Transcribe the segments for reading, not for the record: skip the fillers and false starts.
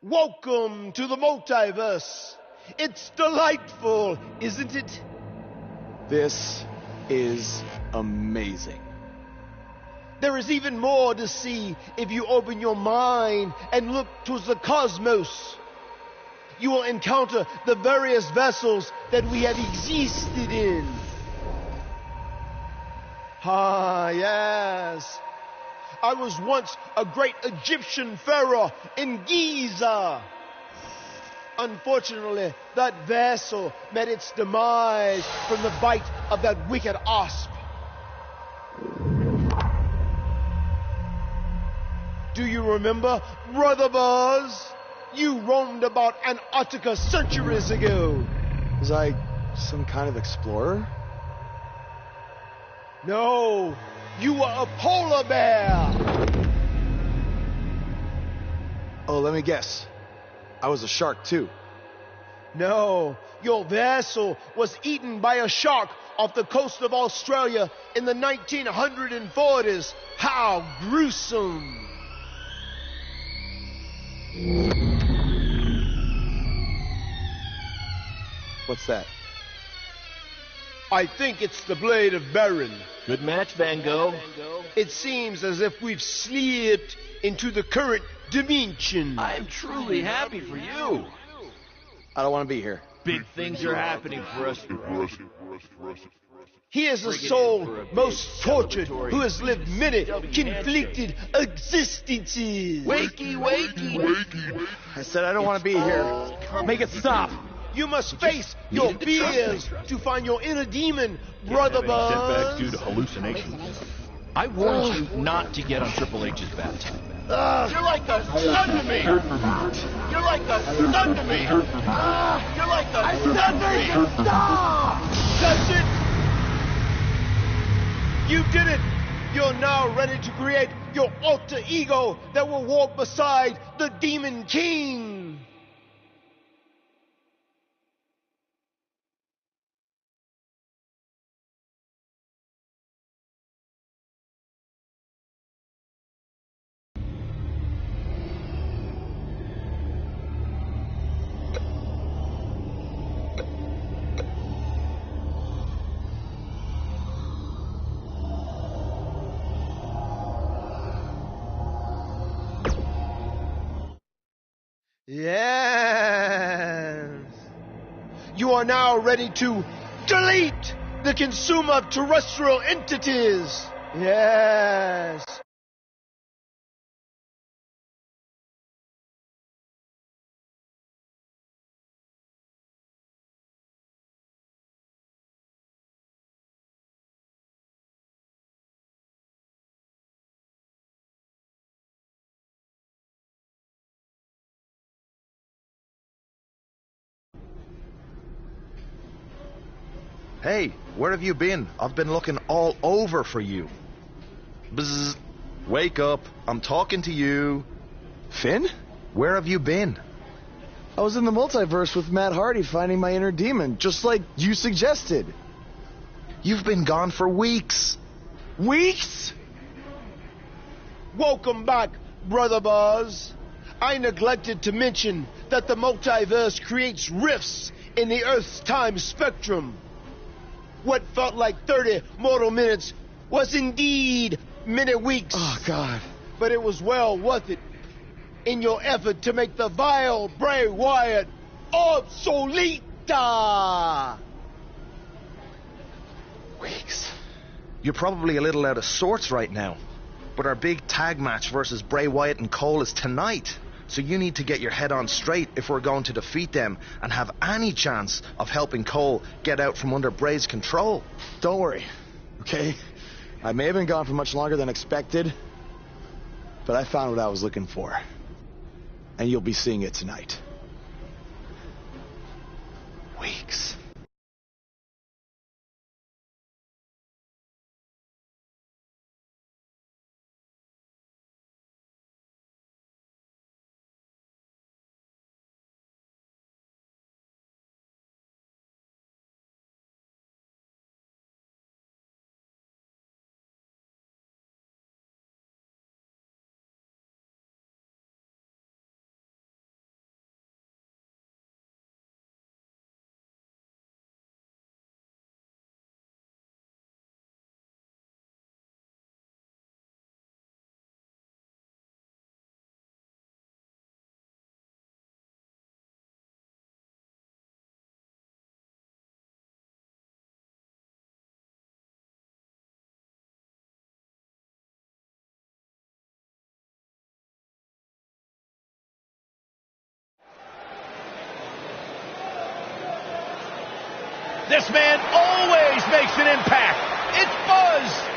Welcome to the multiverse. It's delightful, isn't it? This is amazing. There is even more to see if you open your mind and look towards the cosmos. You will encounter the various vessels that we have existed in. Ah, yes. I was once a great Egyptian pharaoh in Giza. Unfortunately, that vessel met its demise from the bite of that wicked asp. Do you remember, Brother Buzz? You roamed about Antarctica centuries ago. Was I some kind of explorer? No, you were a polar bear. Oh, let me guess. I was a shark too. No, your vessel was eaten by a shark off the coast of Australia in the 1940s. How gruesome. What's that? I think it's the blade of Baron. Good match, Van Gogh. It seems as if we've slipped into the current dimension. I'm truly happy for you. I don't want to be here. Big things are happening for us. He is a soul most tortured who has lived many conflicted existences. Wakey, wakey. I said I don't want to be here. Make it stop. You must face your fears to find your inner demon, Brother Buzz. Setbacks due to hallucinations. I warned you not to get on Triple H's bad time. You're like a son to me! You're like a son to me! You're like a son to me! Stop! That's it! You did it! You're now ready to create your alter ego that will walk beside the Demon King! Yes. You are now ready to delete the consumer of terrestrial entities. Yes. Hey, where have you been? I've been looking all over for you. Bzzz. Wake up. I'm talking to you. Finn? Where have you been? I was in the multiverse with Matt Hardy finding my inner demon, just like you suggested. You've been gone for weeks. Weeks? Welcome back, Brother Buzz. I neglected to mention that the multiverse creates rifts in the Earth's time spectrum. What felt like 30 mortal minutes was indeed many weeks. Oh, God. But it was well worth it in your effort to make the vile Bray Wyatt obsoleta. Weeks. You're probably a little out of sorts right now, but our big tag match versus Bray Wyatt and Cole is tonight. So you need to get your head on straight if we're going to defeat them and have any chance of helping Cole get out from under Bray's control. Don't worry, okay? I may have been gone for much longer than expected, but I found what I was looking for. And you'll be seeing it tonight. Weeks. This man always makes an impact. It's Buzz.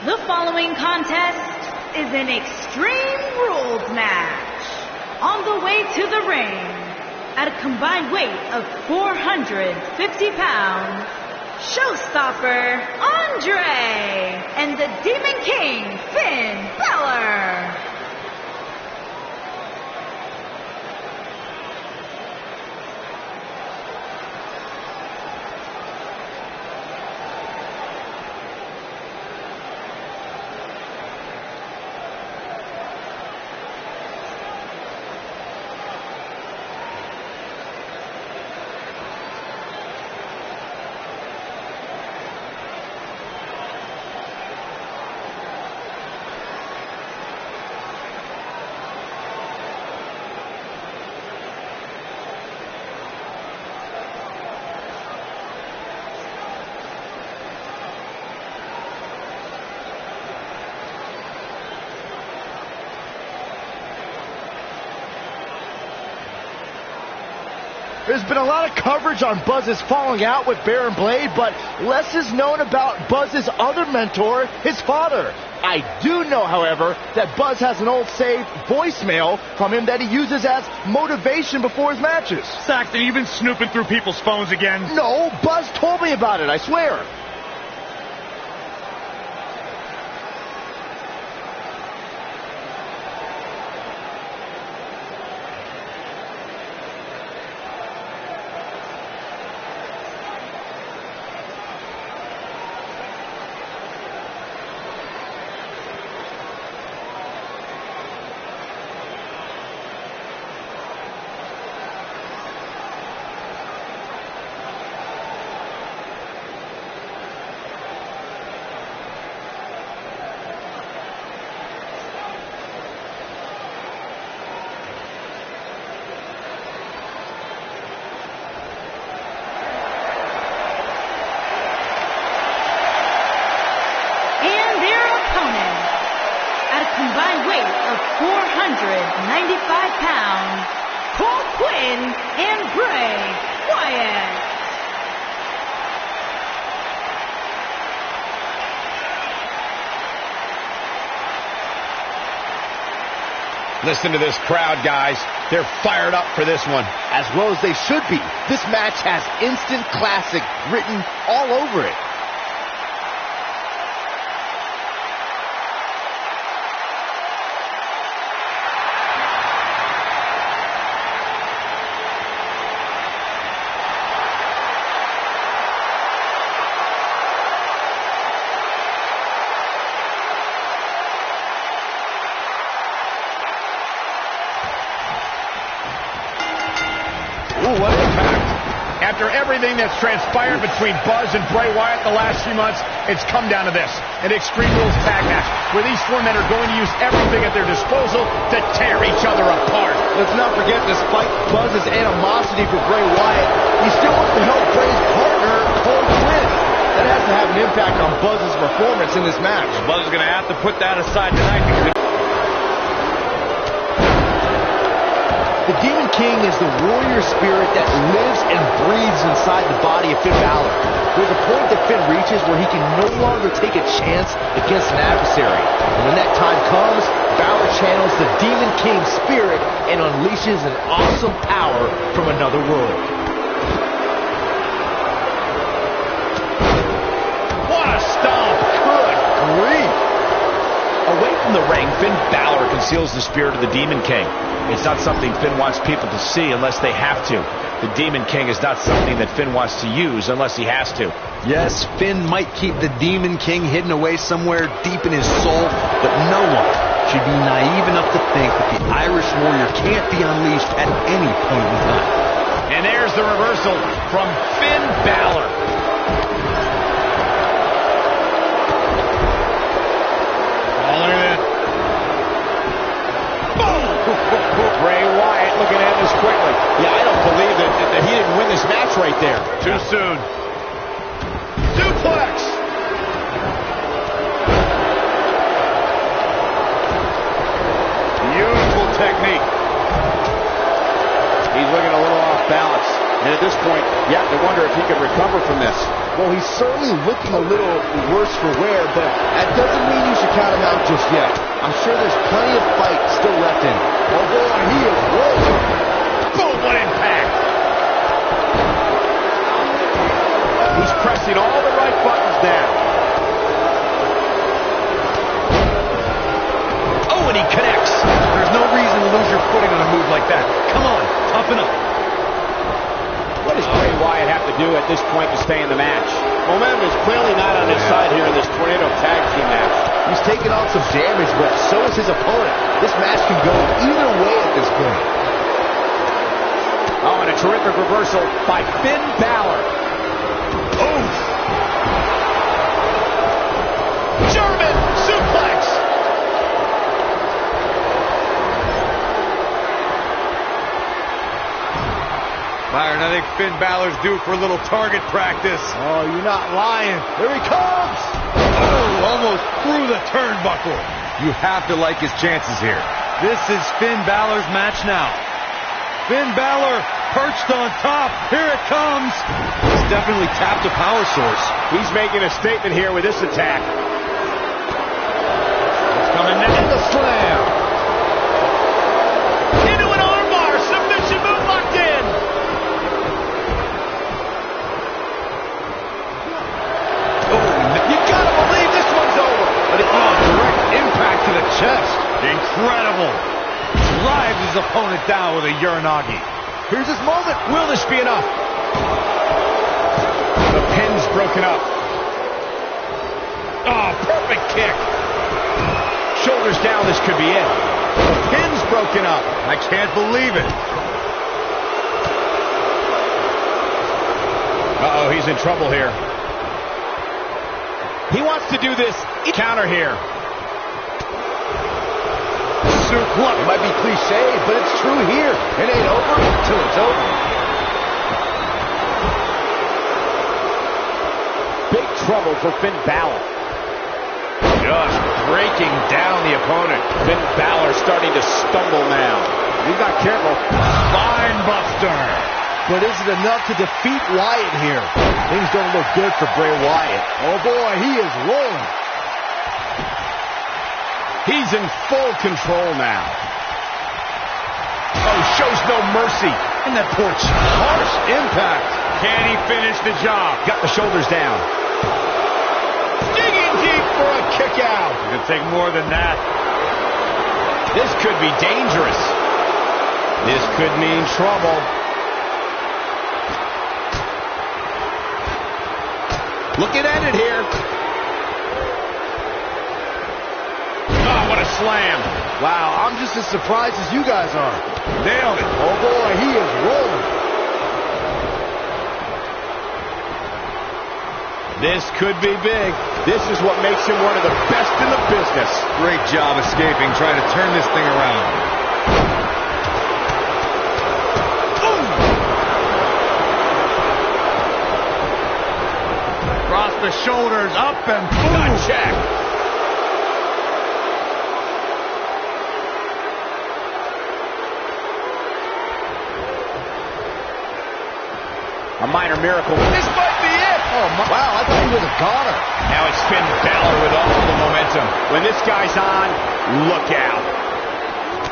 The following contest is an Extreme Rules match. On the way to the ring, at a combined weight of 450 pounds, Showstopper Andre and the Demon King Finn Balor. There's been a lot of coverage on Buzz's falling out with Baron Blade, but less is known about Buzz's other mentor, his father. I do know, however, that Buzz has an old saved voicemail from him that he uses as motivation before his matches. Saxton, you've been snooping through people's phones again? No, Buzz told me about it, I swear. Combined weight of 495 pounds, QUEM and Bray Wyatt. Listen to this crowd, guys. They're fired up for this one. As well as they should be. This match has instant classic written all over it. Ooh, what impact. After everything that's transpired between Buzz and Bray Wyatt the last few months, it's come down to this, an Extreme Rules tag match, where these four men are going to use everything at their disposal to tear each other apart. Let's not forget, despite Buzz's animosity for Bray Wyatt, he still wants to help Bray's partner, QUEM. That has to have an impact on Buzz's performance in this match. Buzz is going to have to put that aside tonight because the Demon King is the warrior spirit that lives and breathes inside the body of Finn Balor. There's a point that Finn reaches where he can no longer take a chance against an adversary. And when that time comes, Balor channels the Demon King spirit and unleashes an awesome power from another world. What a stomp! Good grief! Away from From the ring, Finn Balor conceals the spirit of the Demon King. It's not something Finn wants people to see unless they have to. The Demon King is not something that Finn wants to use unless he has to. Yes, Finn might keep the Demon King hidden away somewhere deep in his soul, but no one should be naive enough to think that the Irish Warrior can't be unleashed at any point in time. And there's the reversal from Finn Balor. Oh, look at that. Bray Wyatt looking at this quickly. Yeah, I don't believe that he didn't win this match right there. Too soon. Suplex. Beautiful technique. He's looking a little off balance. And at this point, you have to wonder if he can recover from this. Well, he's certainly looking a little worse for wear, but that doesn't mean you should count him out just yet. I'm sure there's plenty of fight still left in him. Oh boy, he is rolling. Boom, what impact. He's pressing all the right buttons now. Oh, and he connects. There's no reason to lose your footing on a move like that. Come on, toughen up. What does Bray Wyatt have to do at this point to stay in the match? Momentum is clearly not on his side here in this Tornado Tag Team match. He's taking on some damage, but so is his opponent. This match can go either way at this point. Oh, and a terrific reversal by Finn Balor. Oof! German suplex! Byron, I think Finn Balor's due for a little target practice. Oh, you're not lying. Here he comes! Oh, almost through the turnbuckle. You have to like his chances here. This is Finn Balor's match now. Finn Balor perched on top. Here it comes. He's definitely tapped a power source. He's making a statement here with this attack. It's coming now. And the slam. Into an armbar. Submission move locked in. You gotta believe this one's over. But direct impact to the chest. Incredible. Drives his opponent down with a Uranagi. Here's his moment. Will this be enough? The pin's broken up. Oh, perfect kick. Shoulders down, this could be it. The pin's broken up. I can't believe it. Uh-oh, he's in trouble here. He wants to do this counter here. Look, it might be cliche, but it's true here. It ain't over until it's over. Big trouble for Finn Balor. Just breaking down the opponent. Finn Balor starting to stumble now. He's not careful. Spine buster. But is it enough to defeat Wyatt here? Things don't look good for Bray Wyatt. Oh boy, he is rolling. He's in full control now. Oh, shows no mercy. And that porch. Harsh impact. Can he finish the job? Got the shoulders down. Digging deep for a kick out. It could take more than that. This could be dangerous. This could mean trouble. Looking at it here. Oh, what a slam. Wow, I'm just as surprised as you guys are. Nailed it. Oh boy, he is rolling. This could be big. This is what makes him one of the best in the business. Great job escaping, trying to turn this thing around. Across the shoulders, up and boom. Gut check. A minor miracle. This might be it. Oh, wow, I thought he was a goner. Now it's Finn Balor with all the momentum. When this guy's on, look out.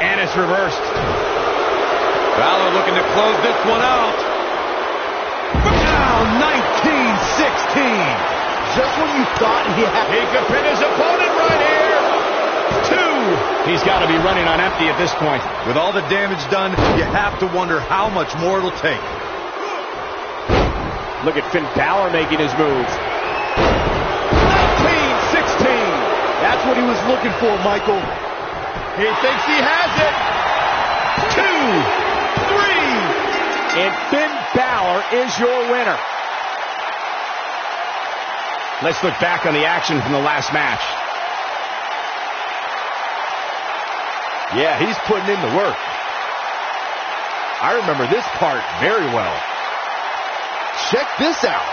And it's reversed. Balor looking to close this one out. Now 19-16. Just when you thought he had... He could pin his opponent right here. 2, He's got to be running on empty at this point. With all the damage done, you have to wonder how much more it'll take. Look at Finn Balor making his move. 19-16. That's what he was looking for, Michael. He thinks he has it. 2, 3. And Finn Balor is your winner. Let's look back on the action from the last match. Yeah, he's putting in the work. I remember this part very well. Check this out.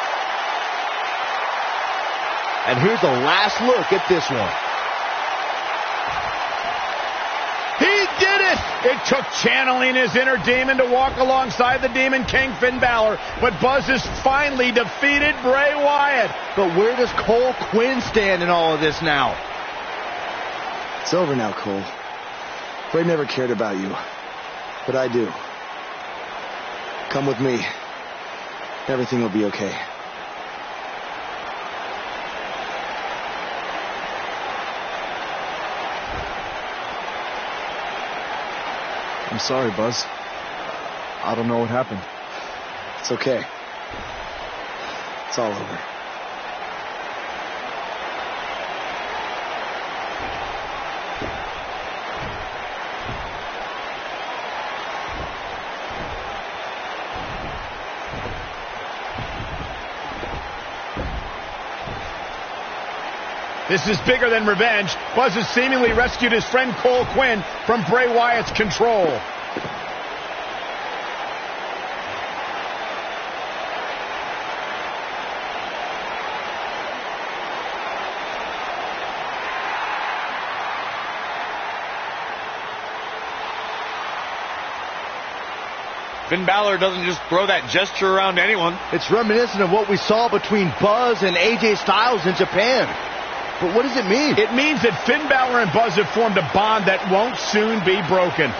And here's a last look at this one. He did it! It took channeling his inner demon to walk alongside the Demon King, Finn Balor, but Buzz has finally defeated Bray Wyatt. But where does QUEM stand in all of this now? It's over now, Cole. Bray never cared about you, but I do. Come with me. Everything will be okay. I'm sorry, Buzz. I don't know what happened. It's okay. It's all over. This is bigger than revenge. Buzz has seemingly rescued his friend Cole Quinn from Bray Wyatt's control. Finn Balor doesn't just throw that gesture around to anyone. It's reminiscent of what we saw between Buzz and AJ Styles in Japan. But what does it mean? It means that Finn Balor and Buzz have formed a bond that won't soon be broken.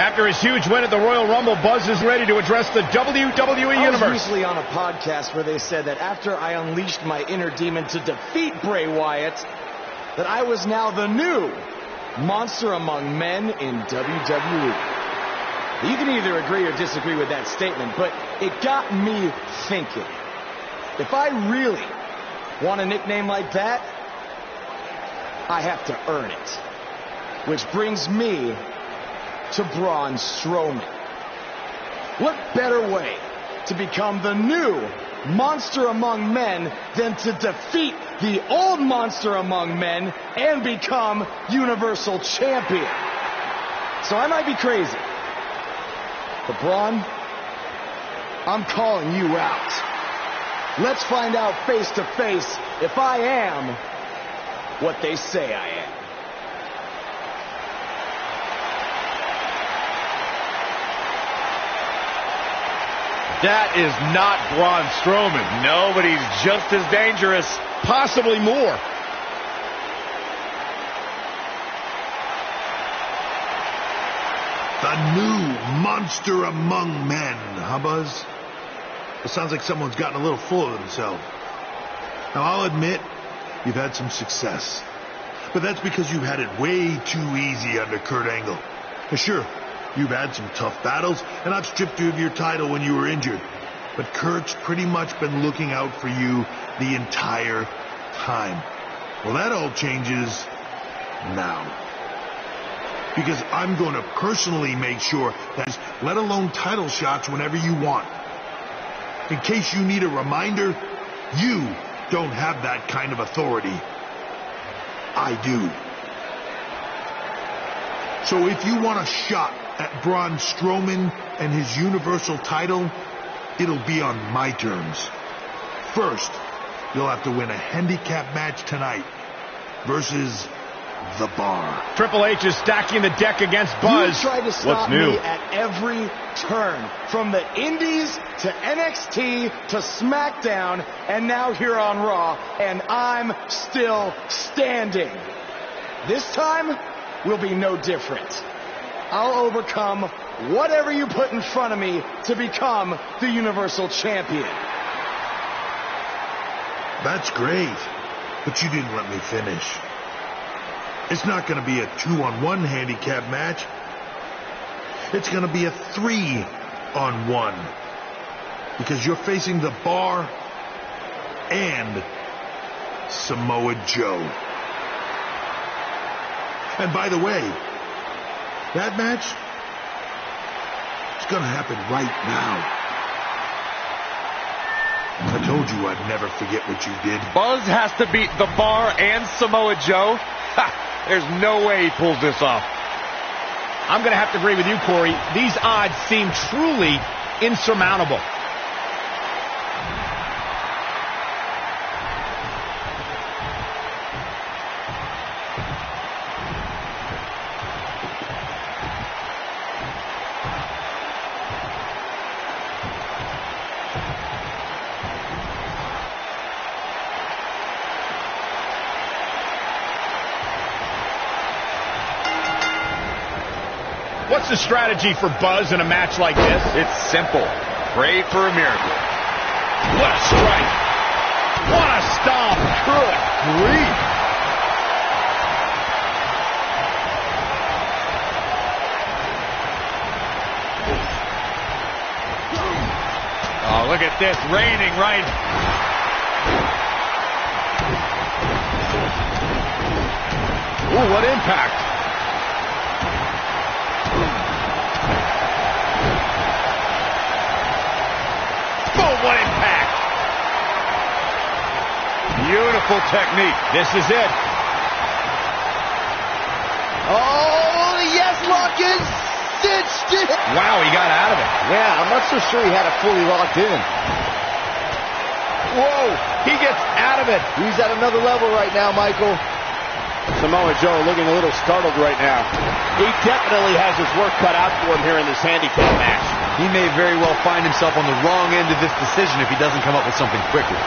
After his huge win at the Royal Rumble, Buzz is ready to address the WWE Universe. I was recently on a podcast where they said that after I unleashed my inner demon to defeat Bray Wyatt, that I was now the new monster among men in WWE. You can either agree or disagree with that statement, but it got me thinking. If I really want a nickname like that, I have to earn it. Which brings me to Braun Strowman. What better way to become the new monster among men than to defeat the old monster among men and become Universal Champion? So I might be crazy, but Braun, I'm calling you out. Let's find out face to face if I am what they say I am. That is not Braun Strowman. No, but he's just as dangerous. Possibly more. The new monster among men, huh, Buzz? It sounds like someone's gotten a little full of themselves. Now, I'll admit, you've had some success. But that's because you've had it way too easy under Kurt Angle. Now, sure, you've had some tough battles, and I've stripped you of your title when you were injured. But Kurt's pretty much been looking out for you the entire time. Well, that all changes now. Because I'm going to personally make sure that, let alone title shots whenever you want. In case you need a reminder, you don't have that kind of authority. I do. So if you want a shot at Braun Strowman and his Universal title, it'll be on my terms. First, you'll have to win a handicap match tonight versus The Bar. Triple H is stacking the deck against Buzz. You tried to stop me at every turn, from the Indies to NXT to SmackDown, and now here on Raw, and I'm still standing. This time will be no different. I'll overcome whatever you put in front of me to become the Universal Champion. That's great, but you didn't let me finish. It's not going to be a 2-on-1 handicap match. It's going to be a 3-on-1. Because you're facing The Bar and Samoa Joe. And by the way, that match is going to happen right now. I told you I'd never forget what you did. Buzz has to beat The Bar and Samoa Joe? Ha! There's no way he pulls this off. I'm going to have to agree with you, Corey. These odds seem truly insurmountable. What's the strategy for Buzz in a match like this? It's simple. Pray for a miracle. What a strike. What a stomp. Good grief. Oh, look at this. Raining right. Ooh, what impact. What impact! Beautiful technique. This is it. Oh, yes, lock is cinched it. Wow, he got out of it. Yeah, I'm not so sure he had it fully locked in. Whoa, he gets out of it. He's at another level right now, Michael. Samoa Joe looking a little startled right now. He definitely has his work cut out for him here in this handicap match. He may very well find himself on the wrong end of this decision if he doesn't come up with something quickly.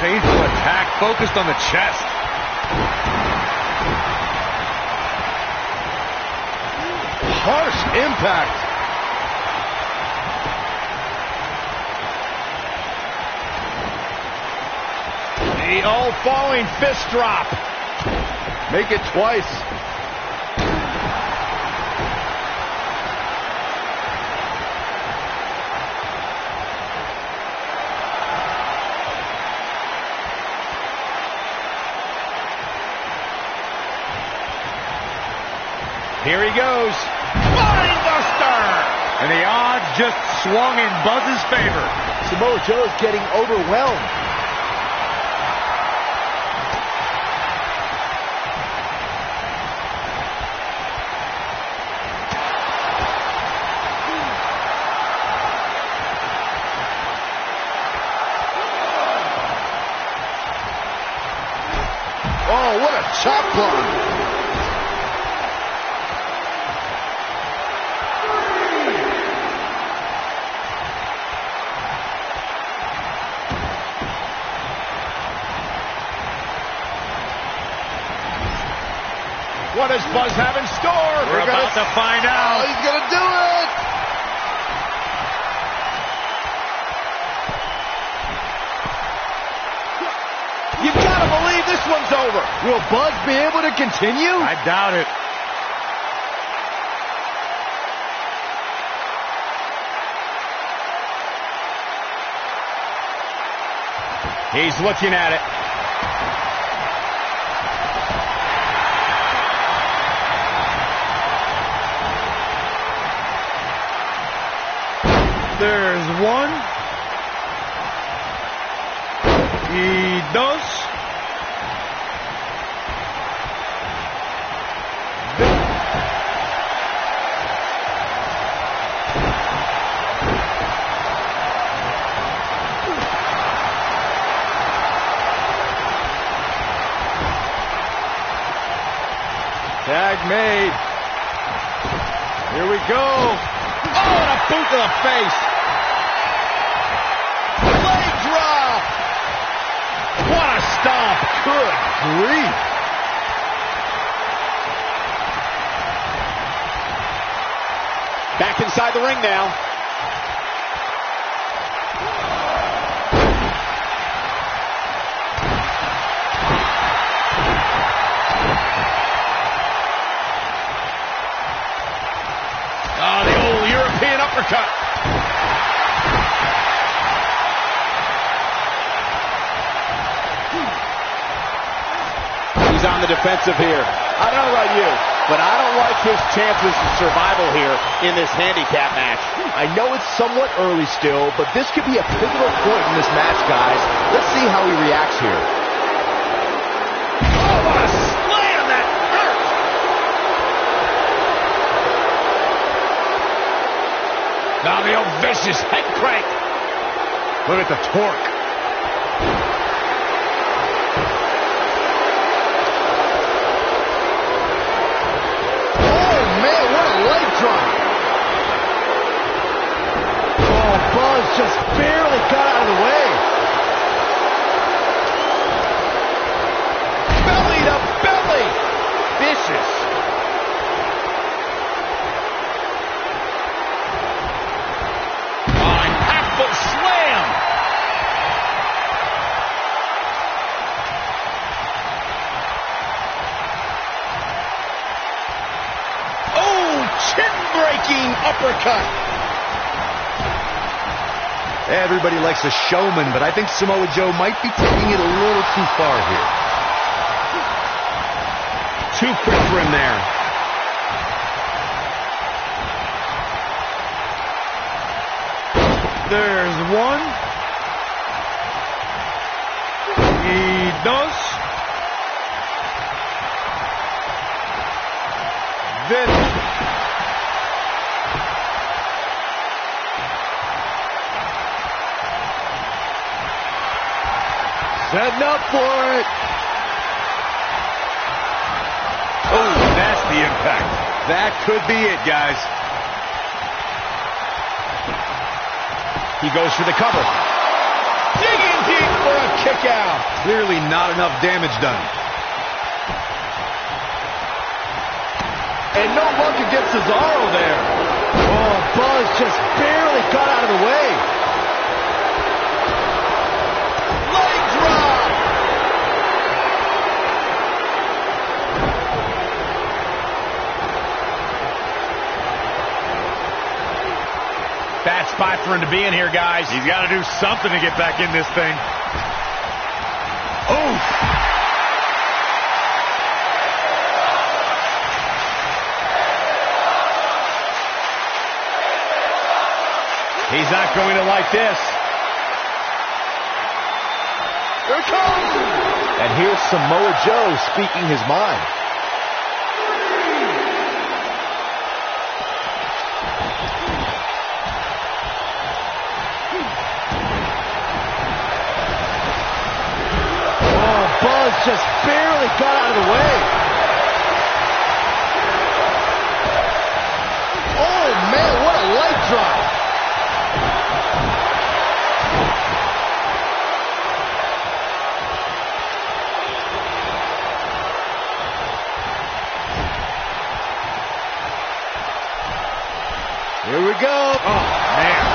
Painful attack focused on the chest. Harsh impact. The old falling fist drop. Make it twice. Here he goes. Buster! And the odds just swung in Buzz's favor. Samoa Joe's getting overwhelmed. Oh, what a chop block. What does Buzz have in store? We're about to find out. Oh, he's going to do it. You've got to believe this one's over. Will Buzz be able to continue? I doubt it. He's looking at it. There's one. Y dos. Tag made. Here we go. Oh, and a boot to the face. Leg drop. What a stomp. Good grief. Back inside the ring now. Oh, the old European uppercut. He's on the defensive here. I don't know about you, but I don't like his chances of survival here in this handicap match. I know it's somewhat early still, but this could be a pivotal point in this match, guys. Let's see how he reacts here. Oh, what a slam! That hurt! Now the old vicious head crank. Look at the torque. Buzz just barely got out of the way. Belly to belly. Vicious. Oh, impactful slam. Oh, chin-breaking uppercut. Everybody likes a showman, but I think Samoa Joe might be taking it a little too far here. Too quick for him there. There's one. Y dos. This. Setting up for it. Oh, that's the impact. That could be it, guys. He goes for the cover. Digging deep for a kick out. Clearly not enough damage done. And no luck against Cesaro there. Oh, Buzz just barely got out of the way. Leg drop. Bad spot for him to be in here, guys. He's got to do something to get back in this thing. Oof. He's not going to like this. Here it comes. And here's Samoa Joe speaking his mind. Just barely got out of the way. Oh, man, what a leg drop. Here we go. Oh, man.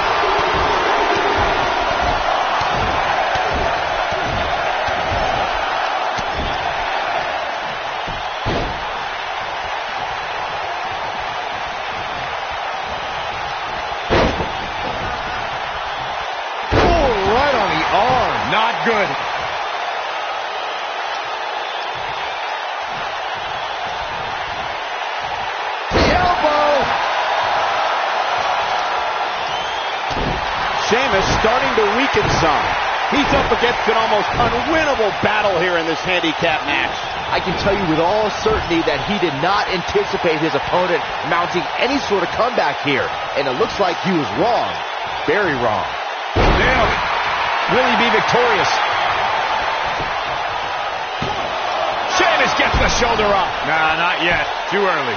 Not good. The elbow. Sheamus starting to weaken some. He's up against an almost unwinnable battle here in this handicap match. I can tell you with all certainty that he did not anticipate his opponent mounting any sort of comeback here. And it looks like he was wrong. Very wrong. Damn it. Will he be victorious? Sheamus gets the shoulder up. Nah, not yet. Too early.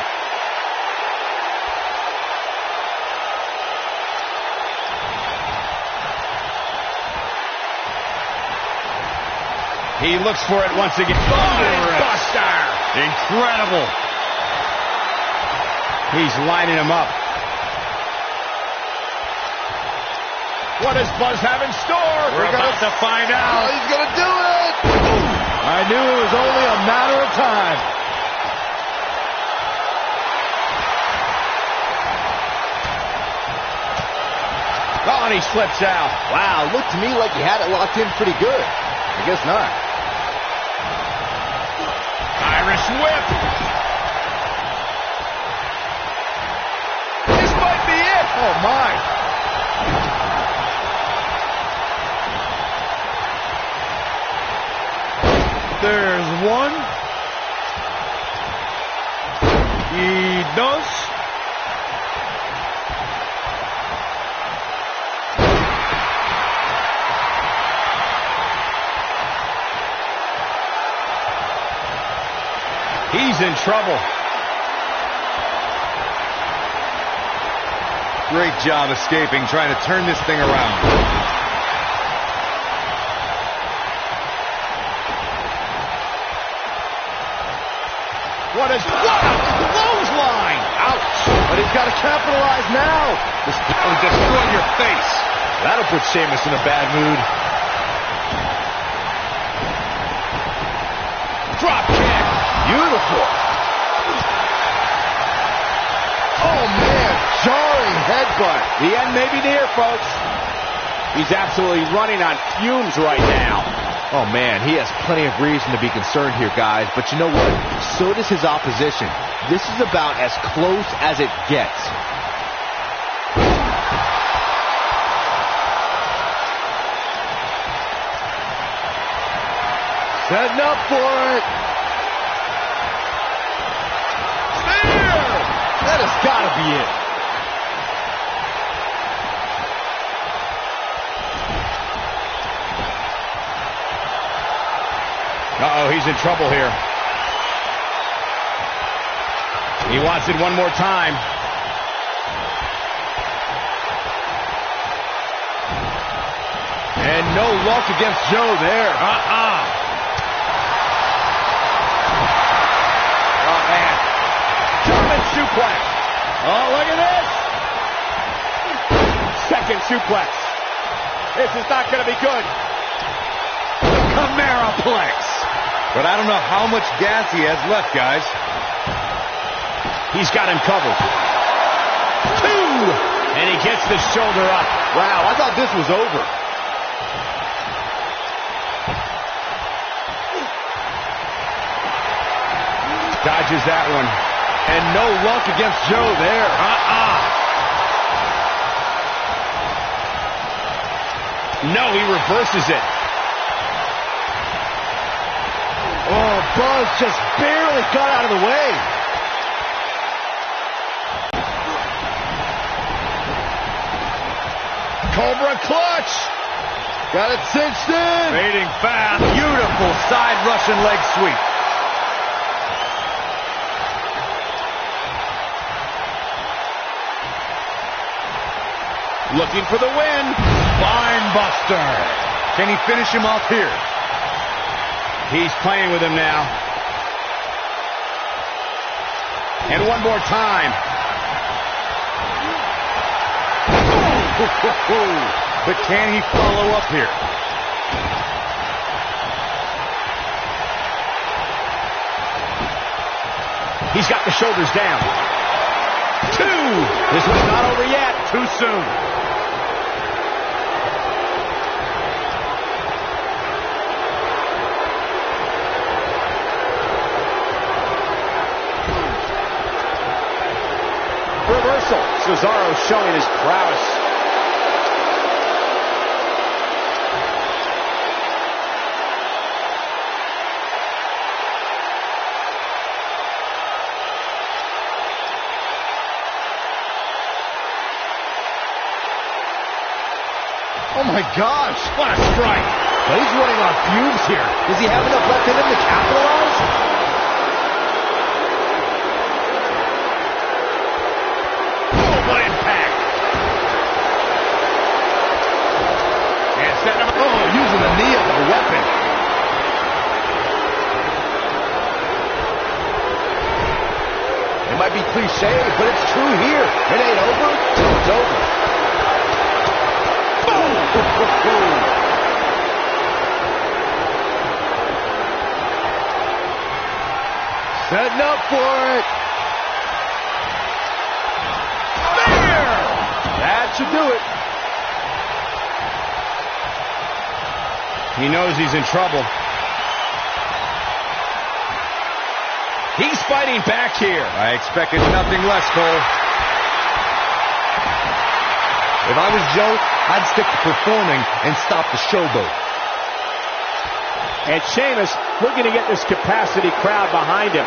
He looks for it once again. Buster! Incredible. He's lining him up. What does Buzz have in store? We're about to find out. Oh, he's going to do it. I knew it was only a matter of time. Oh, and he slips out. Wow, looked to me like he had it locked in pretty good. I guess not. Irish whip. This might be it. Oh, my. There's one. Y dos. He's in trouble. Great job escaping, trying to turn this thing around. What a clothesline! Ouch! But he's got to capitalize now. This will destroy your face. That'll put Sheamus in a bad mood. Drop kick. Beautiful. Oh, man. Jarring headbutt. The end may be near, folks. He's absolutely running on fumes right now. Oh, man, he has plenty of reason to be concerned here, guys. But you know what? So does his opposition. This is about as close as it gets. Setting up for it. Spear! That has got to be it. Uh-oh, he's in trouble here. He wants it one more time. And no luck against Joe there. Oh, man. German suplex. Oh, look at this. Second suplex. This is not going to be good. Camaraplex. But I don't know how much gas he has left, guys. He's got him covered. 2. And he gets the shoulder up. Wow, I thought this was over. Dodges that one. And no luck against Joe there. No, he reverses it. Oh, Buzz just barely got out of the way. Cobra clutch. Got it cinched in. Fading fast. Beautiful side Russian leg sweep. Looking for the win. Spine buster. Can he finish him off here? He's playing with him now. And one more time. But can he follow up here? He's got the shoulders down. 2. This one's not over yet. Too soon. Reversal. Cesaro showing his prowess. Oh my gosh, what a strike. But he's running on fumes here. Does he have enough left in him to capitalize? Oh, what impact. And setting him. Oh, using the knee as a weapon. It might be cliche, but it's true here. It ain't over till it's over. Setting up for it. There! That should do it. He knows he's in trouble. He's fighting back here. I expected nothing less, Cole. If I was Joe, I'd stick to performing and stop the showboat. And Sheamus looking to get this capacity crowd behind him.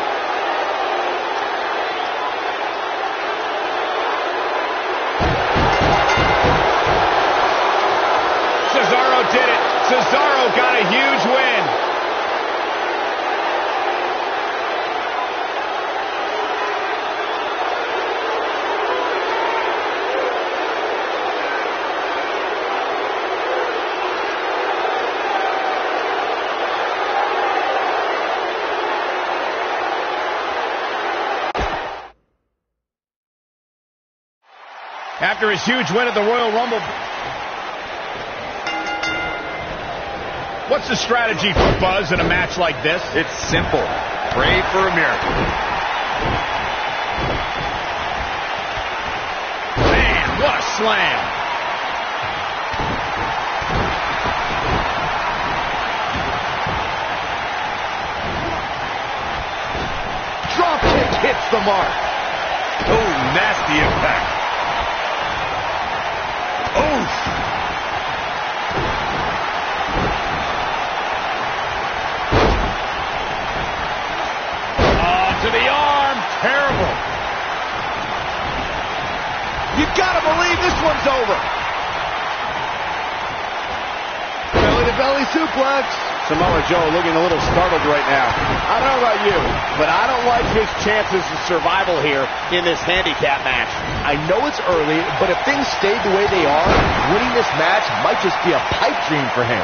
Cesaro did it. Cesaro got a huge win. After his huge win at the Royal Rumble. What's the strategy for Buzz in a match like this? It's simple. Pray for a miracle. Man, what a slam. Drop kick hits the mark. Oh, nasty impact. Oof. To the arm. Terrible. You've got to believe this one's over. Belly-to-belly suplex. Samoa Joe looking a little startled right now. I don't know about you, but I don't like his chances of survival here in this handicap match. I know it's early, but if things stayed the way they are, winning this match might just be a pipe dream for him.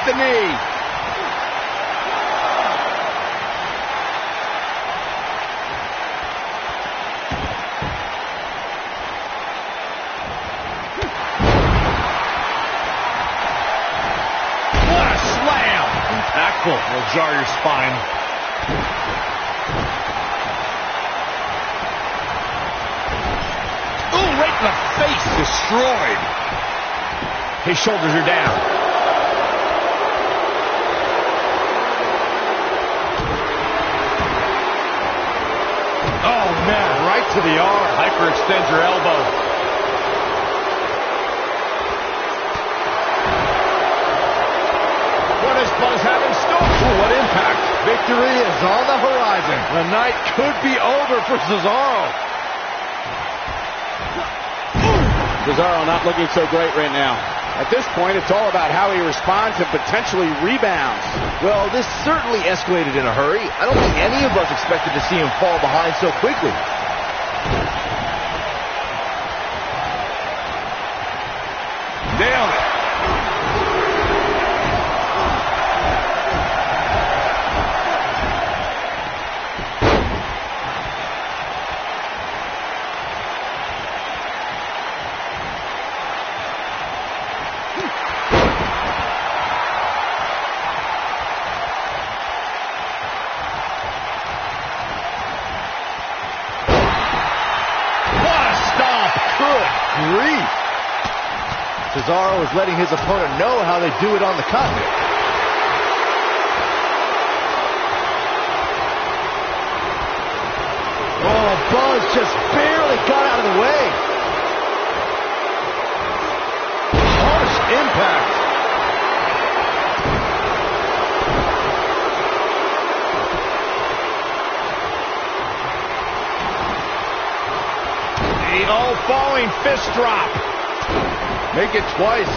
with the knee. What a slam! Impactful. Will jar your spine. Ooh, right in the face. Destroyed. His shoulders are down. Oh, man, right to the arm. Hyperextends your elbow. What does Buzz have in store? Ooh, what impact. Victory is on the horizon. The night could be over for Cesaro. Cesaro not looking so great right now. At this point, it's all about how he responds and potentially rebounds. Well, this certainly escalated in a hurry. I don't think any of us expected to see him fall behind so quickly. Nailed it. Grief. Cesaro is letting his opponent know how they do it on the continent. Oh, Buzz just barely got out of the way. Harsh impact. The old falling fist drop. Make it twice.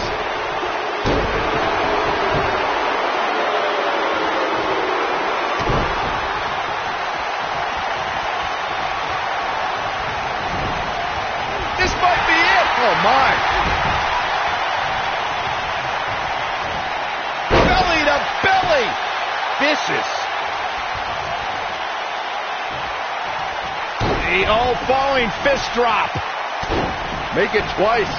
This might be it. Oh, my. Belly to belly. Vicious. The old falling fist drop. Make it twice.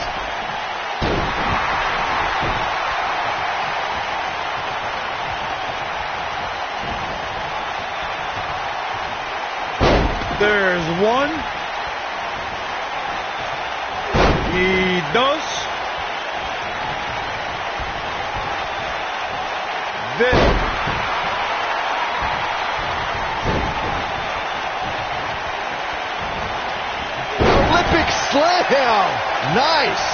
There's one. Y dos. Olympic slam. Nice.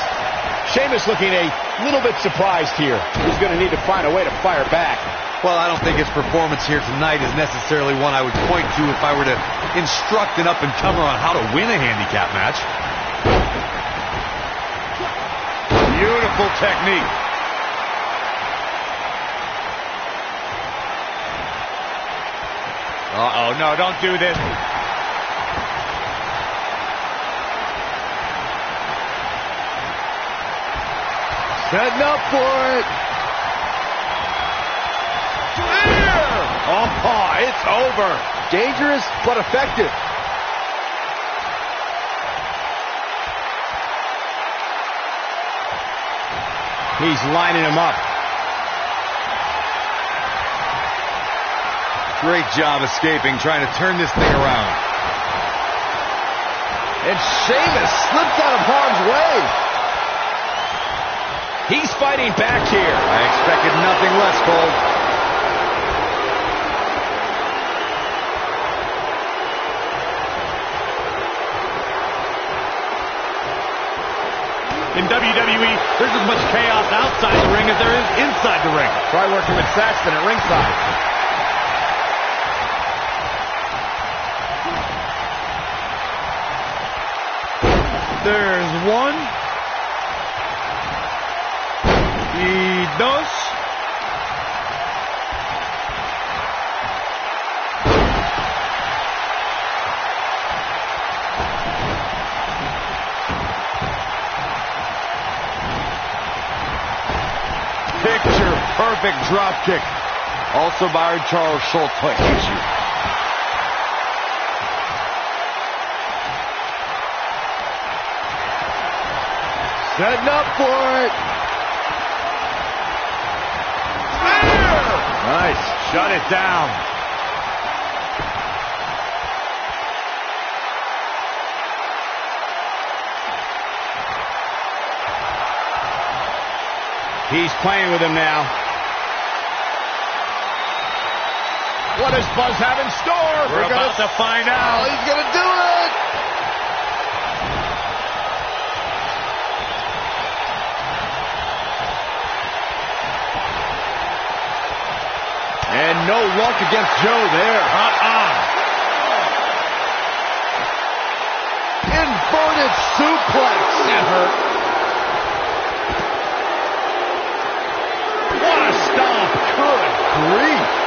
Sheamus looking a little bit surprised here. He's going to need to find a way to fire back. Well, I don't think his performance here tonight is necessarily one I would point to if I were to instruct an up-and-comer on how to win a handicap match. Beautiful technique. Uh-oh, no, don't do this. Setting up for it. Oh, it's over. Dangerous, but effective. He's lining him up. Great job escaping, trying to turn this thing around. And Sheamus slipped out of harm's way. He's fighting back here. I expected nothing less, Cole. In WWE, there's as much chaos outside the ring as there is inside the ring. Try working with Saxton at ringside. There's one. Y dos. Terrific drop kick. Also by Charles Schultz. Hits you. Setting up for it. Nice. Shut it down. He's playing with him now. What does Buzz have in store? We're about to find out. Oh, he's going to do it. And no luck against Joe there. Inverted suplex. That hurt. What a stomp. Good grief.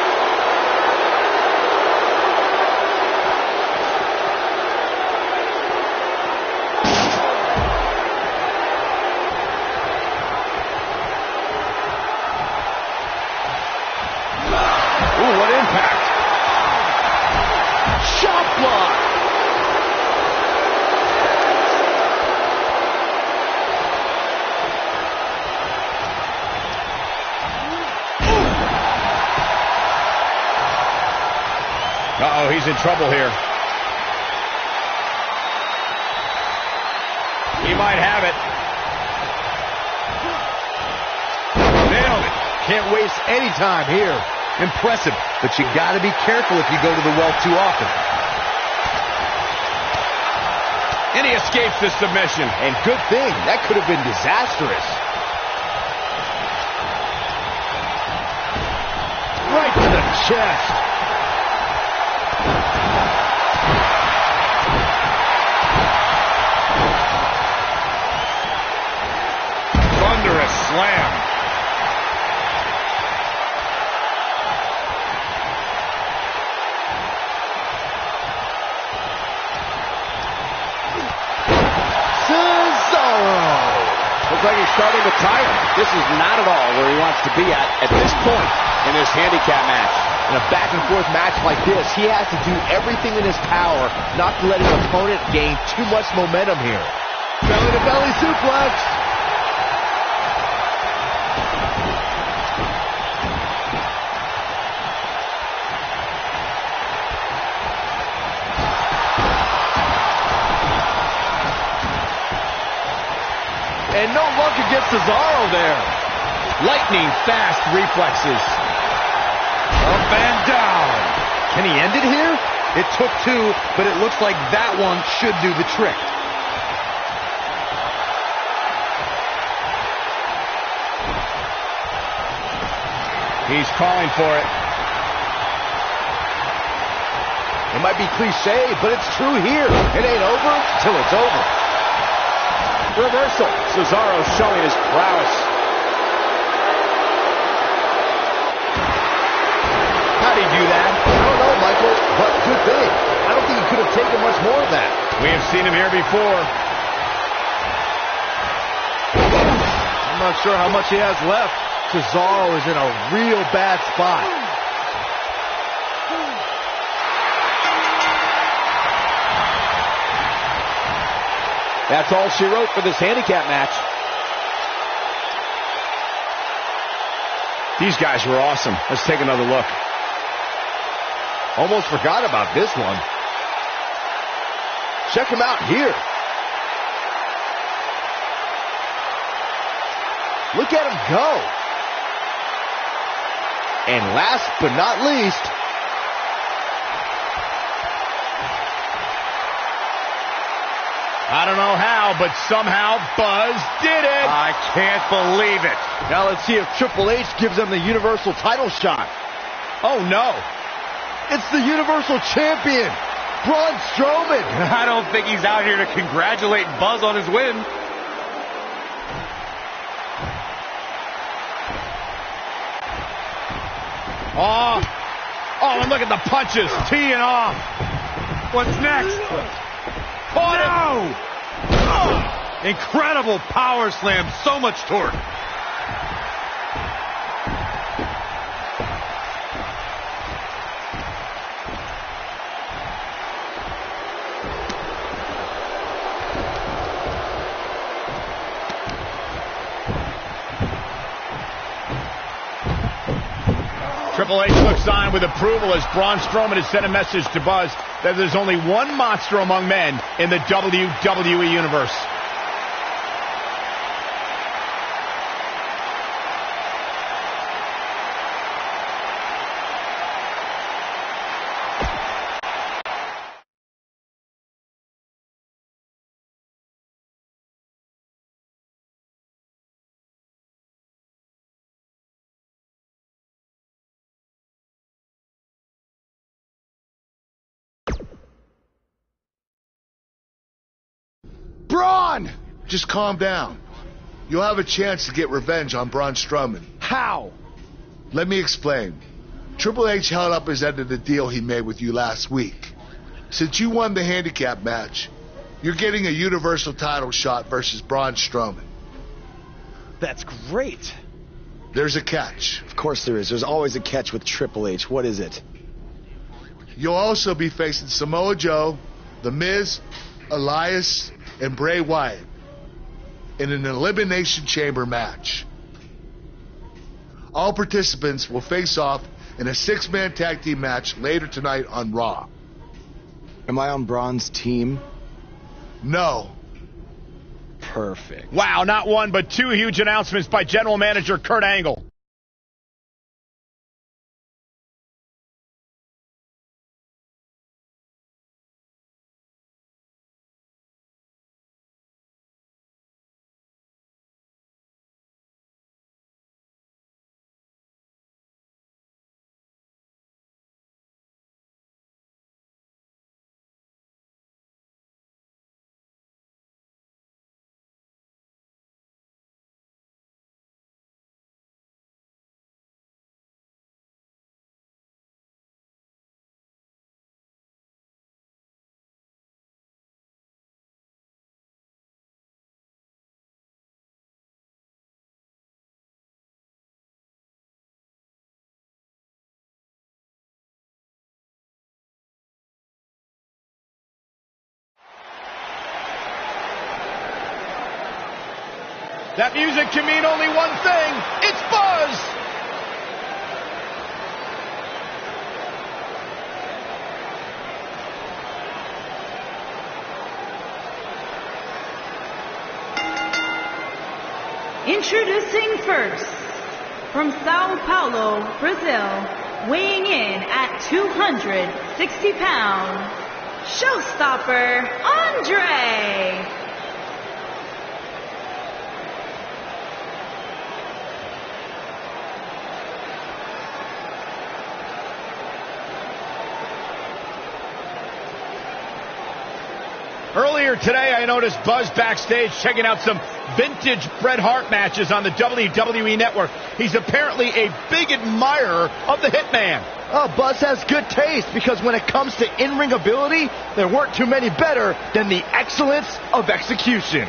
Ooh, what impact. Shot block. Uh-oh, he's in trouble here. He might have it. Nailed it. Can't waste any time here. Impressive, but you got to be careful if you go to the well too often. And he escapes the submission. And good thing. That could have been disastrous. Right to the chest. Thunderous slam. Looks like he's starting to tire. This is not at all where he wants to be at this point in this handicap match. In a back-and-forth match like this, he has to do everything in his power not to let his opponent gain too much momentum here. Belly-to-belly suplex. And no luck against Cesaro there. Lightning fast reflexes. Up and down. Can he end it here? It took two, but it looks like that one should do the trick. He's calling for it. It might be cliche, but it's true here. It ain't over till it's over. Reversal. Cesaro showing his prowess. How'd he do that? I don't know, Michael, but good thing. I don't think he could have taken much more of that. We have seen him here before. I'm not sure how much he has left. Cesaro is in a real bad spot. That's all she wrote for this handicap match. These guys were awesome. Let's take another look. Almost forgot about this one. Check him out here. Look at him go. And last but not least, I don't know how, but somehow Buzz did it. I can't believe it. Now let's see if Triple H gives him the Universal title shot. Oh no. It's the Universal Champion, Braun Strowman. I don't think he's out here to congratulate Buzz on his win. Oh, and look at the punches teeing off. What's next? No! Incredible power slam, so much torque. Triple H looks on with approval as Braun Strowman has sent a message to Buzz that there's only one monster among men in the WWE Universe. Braun! Just calm down. You'll have a chance to get revenge on Braun Strowman. How? Let me explain. Triple H held up his end of the deal he made with you last week. Since you won the handicap match, you're getting a Universal title shot versus Braun Strowman. That's great. There's a catch. Of course there is. There's always a catch with Triple H. What is it? You'll also be facing Samoa Joe, The Miz, Elias, and Bray Wyatt in an Elimination Chamber match. All participants will face off in a 6-man tag team match later tonight on Raw. Am I on Braun's team? No. Perfect. Wow, not one, but two huge announcements by General Manager Kurt Angle. That music can mean only one thing. It's Buzz! Introducing first, from Sao Paulo, Brazil, weighing in at 260 pounds, showstopper Andre. Earlier today, I noticed Buzz backstage checking out some vintage Bret Hart matches on the WWE Network. He's apparently a big admirer of the Hitman. Oh, Buzz has good taste because when it comes to in-ring ability, there weren't too many better than the excellence of execution.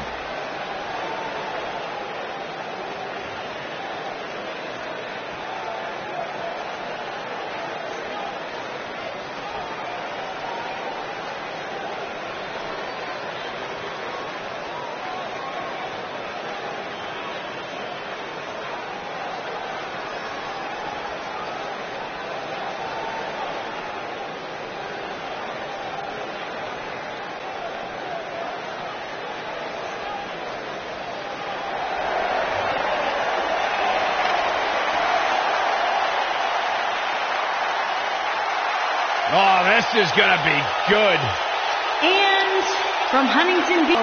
Oh, this is going to be good. And from Huntington Beach.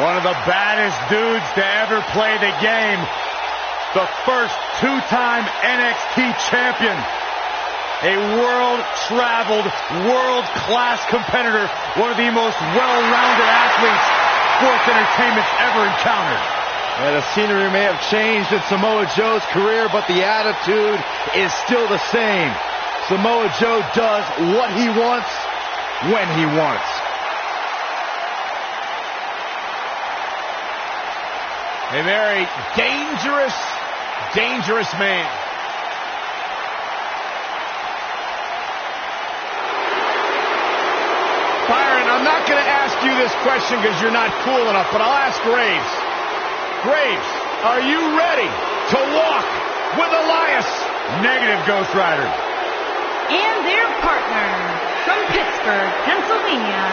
One of the baddest dudes to ever play the game. The first two-time NXT champion. A world-traveled, world-class competitor. One of the most well-rounded athletes sports entertainment's ever encountered. And the scenery may have changed in Samoa Joe's career, but the attitude is still the same. Samoa Joe does what he wants, when he wants. A very dangerous, dangerous man. Byron, I'm not you this question because you're not cool enough, but I'll ask Graves. Graves, are you ready to walk with Elias? Negative, Ghost Rider. And their partner from Pittsburgh, Pennsylvania,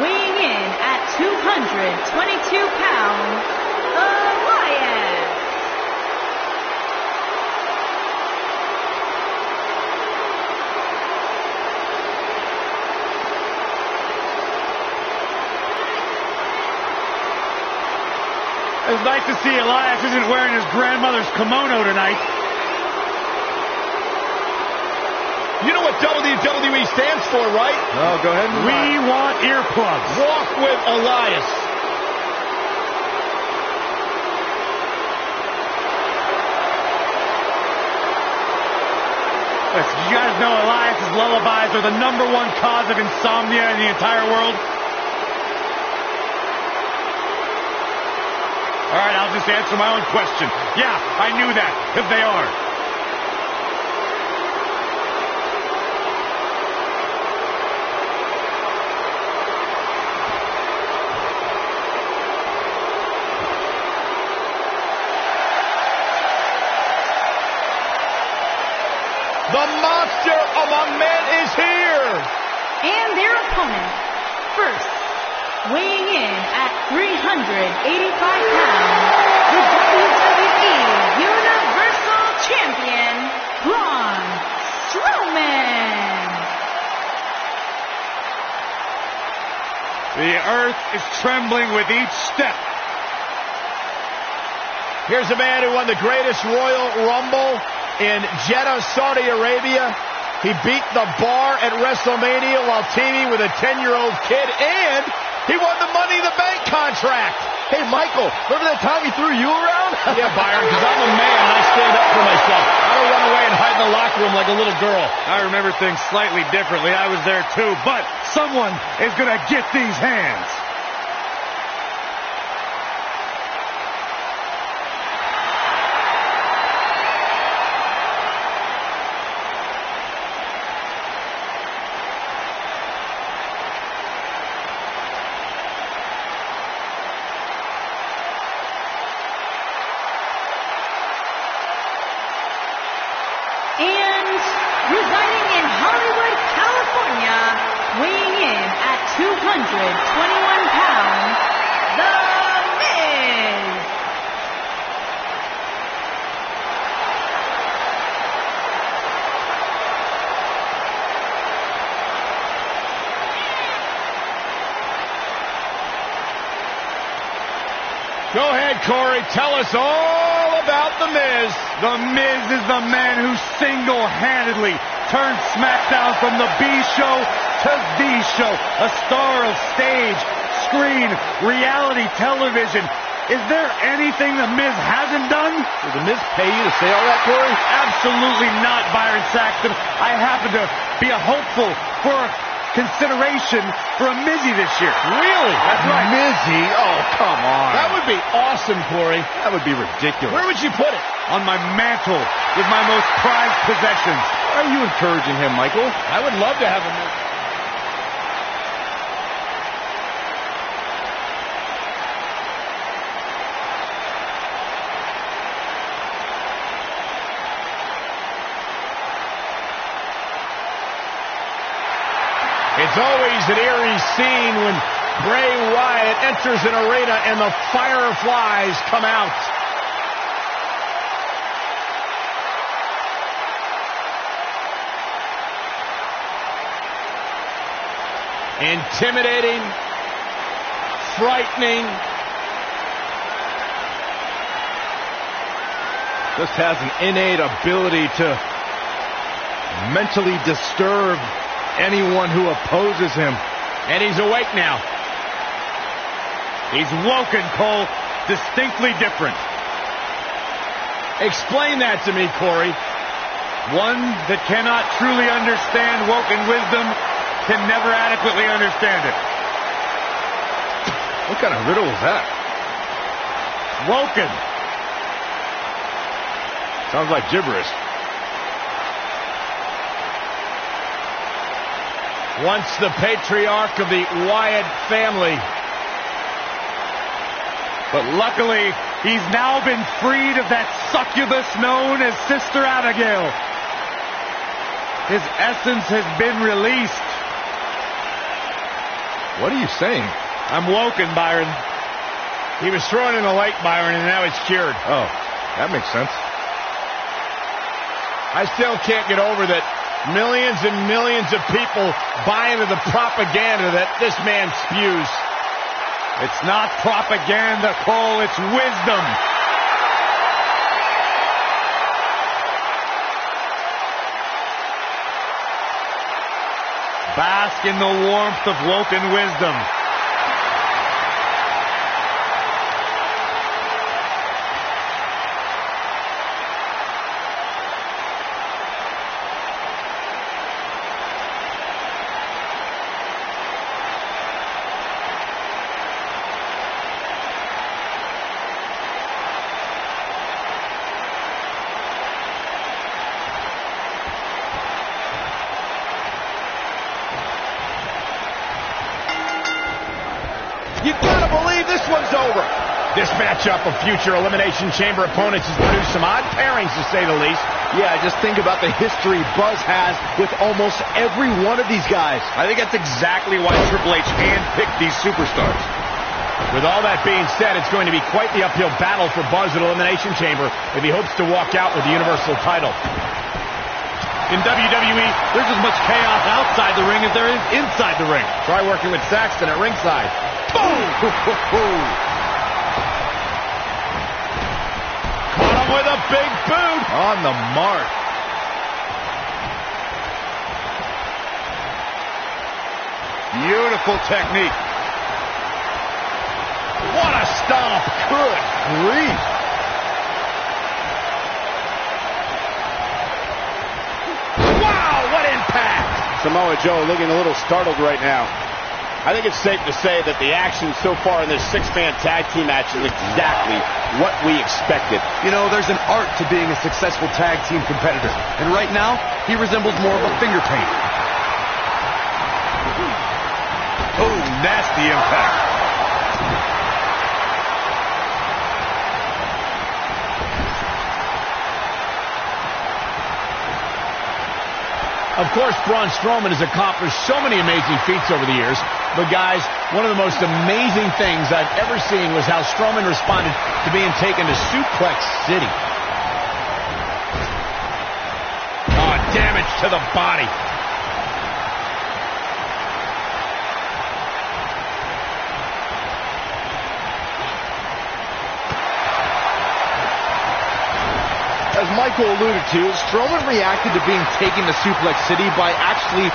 weighing in at 222 pounds, Elias. It's nice to see Elias isn't wearing his grandmother's kimono tonight. You know what WWE stands for, right? Oh, go ahead. We want earplugs. Walk with Elias. Listen, you guys know Elias's lullabies are the #1 cause of insomnia in the entire world? All right, I'll just answer my own question. Yeah, I knew that, if they are. The monster among men is here. And their opponent, first, weighing in at 385 pounds, the WWE Universal Champion, Braun Strowman. The earth is trembling with each step. Here's a man who won the greatest Royal Rumble in Jeddah, Saudi Arabia. He beat the Bar at WrestleMania while teaming with a 10-year-old kid, and he won the Money in the Bank contract. Hey, Michael, remember that time he threw you around? Yeah, Byron, because I'm a man and I stand up for myself. I don't run away and hide in the locker room like a little girl. I remember things slightly differently. I was there too, but someone is going to get these hands. And residing in Hollywood, California, weighing in at 221 pounds, The Miz. Go ahead, Corey. Tell us all about The Miz. The Miz is the man who single-handedly turned SmackDown from the B show to the show. A star of stage, screen, reality television. Is there anything The Miz hasn't done? Did The Miz pay you to say all that, Corey? Absolutely not, Byron Saxton. I happen to be a hopeful for consideration for a Mizzy this year. Really? That's right. Mizzy? Oh, come on. That would be awesome, Corey. That would be ridiculous. Where would you put it? On my mantle with my most prized possessions. Are you encouraging him, Michael? I would love to have a Miz. It's always an eerie scene when Bray Wyatt enters an arena and the fireflies come out. Intimidating, frightening. Just has an innate ability to mentally disturb anyone who opposes him. And he's awake now. He's woken, Cole. Distinctly different. Explain that to me, Corey. One that cannot truly understand woken wisdom can never adequately understand it. What kind of riddle was that? Woken. Sounds like gibberish. Once the patriarch of the Wyatt family. But luckily, he's now been freed of that succubus known as Sister Abigail. His essence has been released. What are you saying? I'm woken, Byron. He was thrown in the lake, Byron, and now it's cured. Oh, that makes sense. I still can't get over that millions and millions of people buy into the propaganda that this man spews. It's not propaganda, Cole, it's wisdom. Bask in the warmth of woken wisdom. You gotta believe this one's over. This matchup of future Elimination Chamber opponents has produced some odd pairings, to say the least. Yeah, just think about the history Buzz has with almost every one of these guys. I think that's exactly why Triple H handpicked these superstars. With all that being said, it's going to be quite the uphill battle for Buzz at Elimination Chamber if he hopes to walk out with the Universal title. In WWE, there's as much chaos outside the ring as there is inside the ring. Try working with Saxton at ringside. Boom! Caught him with a big boot. On the mark. Beautiful technique. What a stomp. Good grief. Wow, what impact. Samoa Joe looking a little startled right now. I think it's safe to say that the action so far in this six-man tag team match is exactly what we expected. You know, there's an art to being a successful tag team competitor. And right now, he resembles more of a finger painter. Oh, nasty impact. Of course, Braun Strowman has accomplished so many amazing feats over the years. But guys, one of the most amazing things I've ever seen was how Strowman responded to being taken to Suplex City. Oh, damage to the body. As Michael alluded to, Strowman reacted to being taken to Suplex City by actually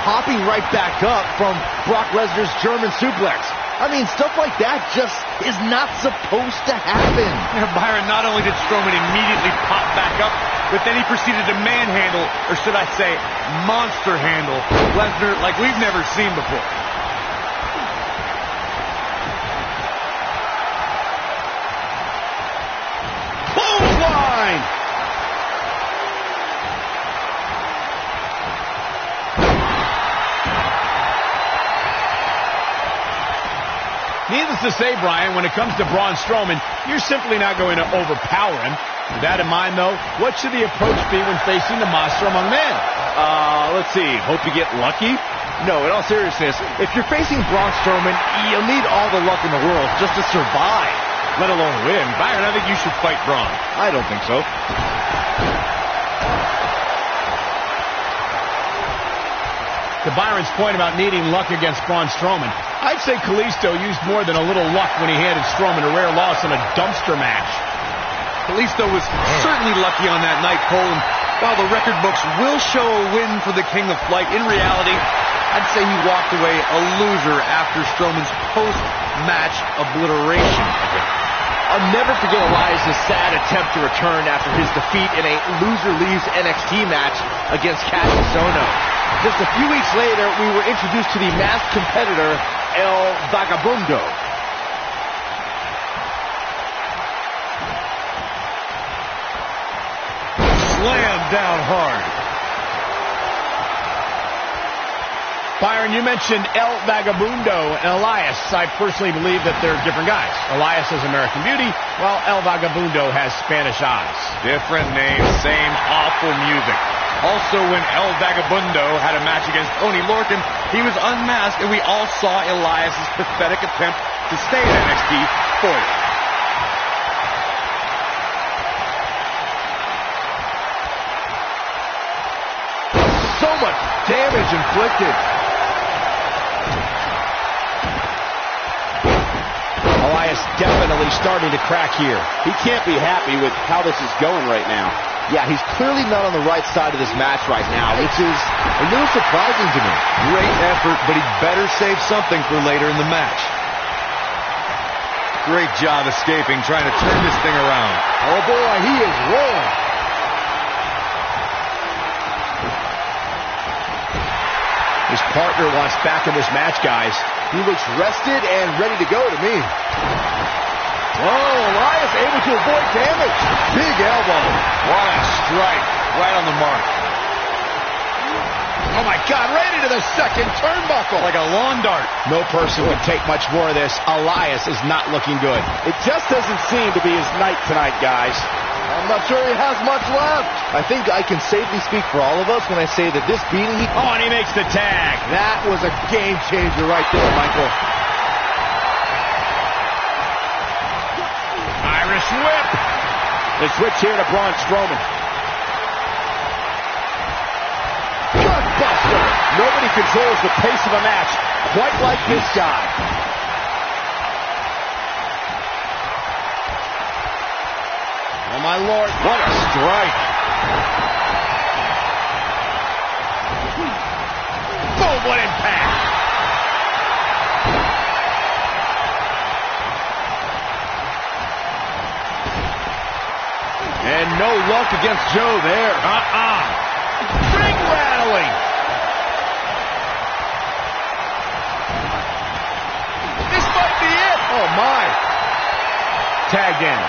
popping right back up from Brock Lesnar's German suplex. I mean, stuff like that just is not supposed to happen. Byron, not only did Strowman immediately pop back up, but then he proceeded to manhandle, or should I say, monster handle, Lesnar like we've never seen before. Clothesline! Needless to say, Brian, when it comes to Braun Strowman, you're simply not going to overpower him. With that in mind, though, what should the approach be when facing the monster among men? Let's see. Hope you get lucky? No, in all seriousness, if you're facing Braun Strowman, you'll need all the luck in the world just to survive, let alone win. Byron, I think you should fight Braun. I don't think so. To Byron's point about needing luck against Braun Strowman, I'd say Kalisto used more than a little luck when he handed Strowman a rare loss in a dumpster match. Kalisto was certainly lucky on that night, Cole, and while the record books will show a win for the King of Flight, in reality, I'd say he walked away a loser after Strowman's post-match obliteration. I'll never forget Elias' sad attempt to return after his defeat in a loser-leaves NXT match against Cassius Ohno. Just a few weeks later, we were introduced to the masked competitor, El Vagabundo. Slam down hard. Byron, you mentioned El Vagabundo and Elias. I personally believe that they're different guys. Elias has American Beauty, while El Vagabundo has Spanish eyes. Different names, same awful music. Also, when El Vagabundo had a match against Oney Lorcan, he was unmasked, and we all saw Elias' pathetic attempt to stay in NXT foiled. So much damage inflicted. Elias definitely starting to crack here. He can't be happy with how this is going right now. Yeah, he's clearly not on the right side of this match right now, which is a little surprising to me. Great effort, but he better save something for later in the match. Great job escaping, trying to turn this thing around. Oh boy, he is rolling. His partner wants back in this match, guys. He looks rested and ready to go to me. Oh, Elias able to avoid damage. Big elbow. What a strike. Right on the mark. Oh my God, right into the second turnbuckle. Like a lawn dart. No person would take much more of this. Elias is not looking good. It just doesn't seem to be his night tonight, guys. I'm not sure he has much left. I think I can safely speak for all of us when I say that this beating he... Oh, and he makes the tag. That was a game changer right there, Michael. Irish whip. The switch here to Braun Strowman. Gutbuster. Nobody controls the pace of a match quite like this guy. Oh, my Lord, what a strike. Boom, what impact. And no luck against Joe there. Ring rattling. This might be it. Oh, my. Tagged in.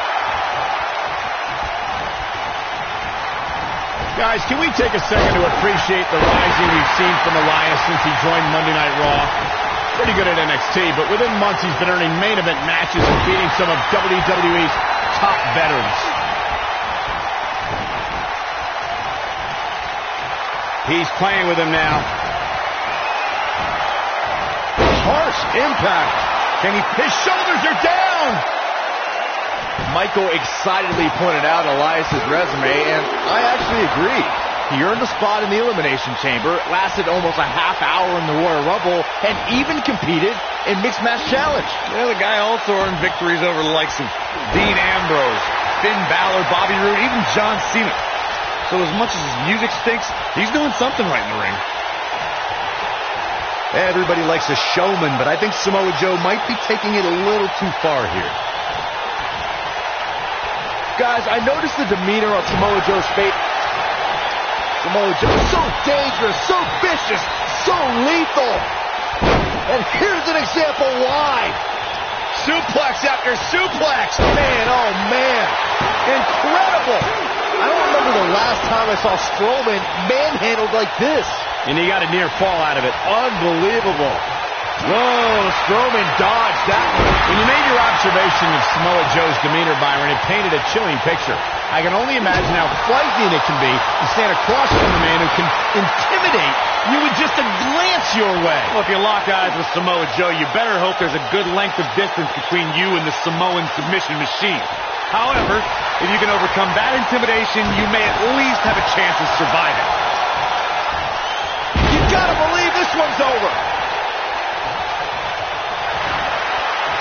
Guys, can we take a second to appreciate the rising we've seen from Elias since he joined Monday Night Raw? Pretty good at NXT, but within months he's been earning main event matches and beating some of WWE's top veterans. He's playing with him now. Harsh impact. His shoulders are down! Michael excitedly pointed out Elias' resume, and I actually agree. He earned a spot in the Elimination Chamber, lasted almost a half hour in the Royal Rumble, and even competed in Mixed Match Challenge. Yeah, the guy also earned victories over the likes of Dean Ambrose, Finn Balor, Bobby Roode, even John Cena. So as much as his music stinks, he's doing something right in the ring. Everybody likes a showman, but I think Samoa Joe might be taking it a little too far here. Guys, I noticed the demeanor on Samoa Joe's face. Samoa Joe is so dangerous, so vicious, so lethal. And here's an example why. Suplex after suplex. Man, oh man. Incredible. I don't remember the last time I saw Strowman manhandled like this. And he got a near fall out of it. Unbelievable. Whoa, Strowman dodged that one. When you made your observation of Samoa Joe's demeanor, Byron, it painted a chilling picture. I can only imagine how frightening it can be to stand across from a man who can intimidate you with just a glance your way. Well, if you lock eyes with Samoa Joe, you better hope there's a good length of distance between you and the Samoan submission machine. However, if you can overcome that intimidation, you may at least have a chance of surviving. You gotta believe this one's over.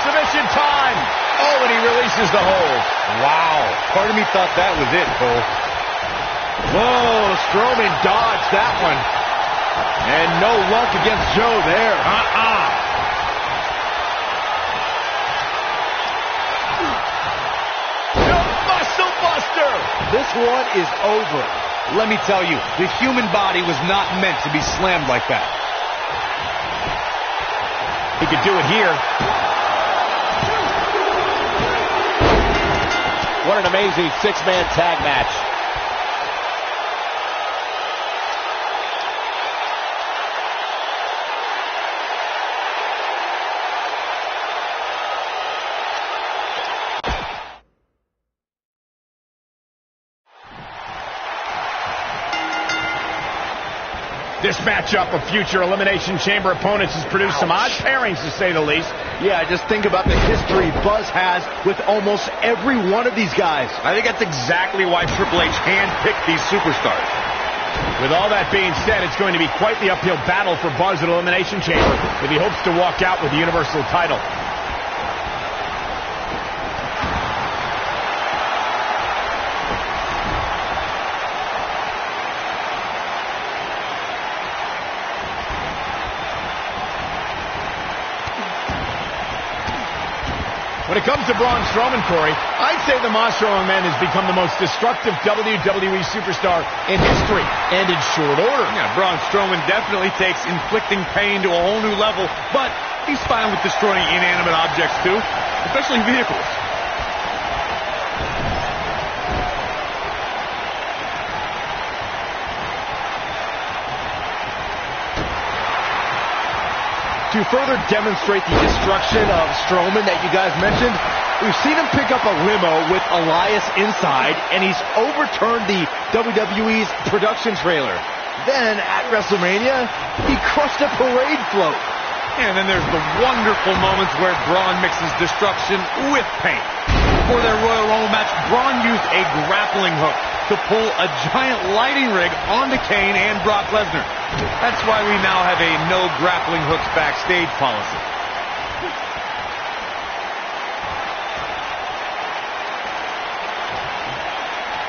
Submission time. Oh, and he releases the hold. Wow. Part of me thought that was it, Cole. Whoa, Strowman dodged that one. And no luck against Joe there. No muscle buster. This one is over. Let me tell you, the human body was not meant to be slammed like that. He could do it here. What an amazing six-man tag match. This matchup of future Elimination Chamber opponents has produced some odd pairings, to say the least. Yeah, just think about the history Buzz has with almost every one of these guys. I think that's exactly why Triple H handpicked these superstars. With all that being said, it's going to be quite the uphill battle for Buzz at Elimination Chamber if he hopes to walk out with the Universal title. When it comes to Braun Strowman, Corey, I'd say the Monster Among Men has become the most destructive WWE superstar in history, and in short order. Yeah, Braun Strowman definitely takes inflicting pain to a whole new level, but he's fine with destroying inanimate objects too, especially vehicles. To further demonstrate the destruction of Strowman that you guys mentioned, we've seen him pick up a limo with Elias inside, and he's overturned the WWE's production trailer. Then, at WrestleMania, he crushed a parade float. And then there's the wonderful moments where Braun mixes destruction with pain. For their Royal Rumble match, Braun used a grappling hook to pull a giant lighting rig onto Kane and Brock Lesnar. That's why we now have a no grappling hooks backstage policy.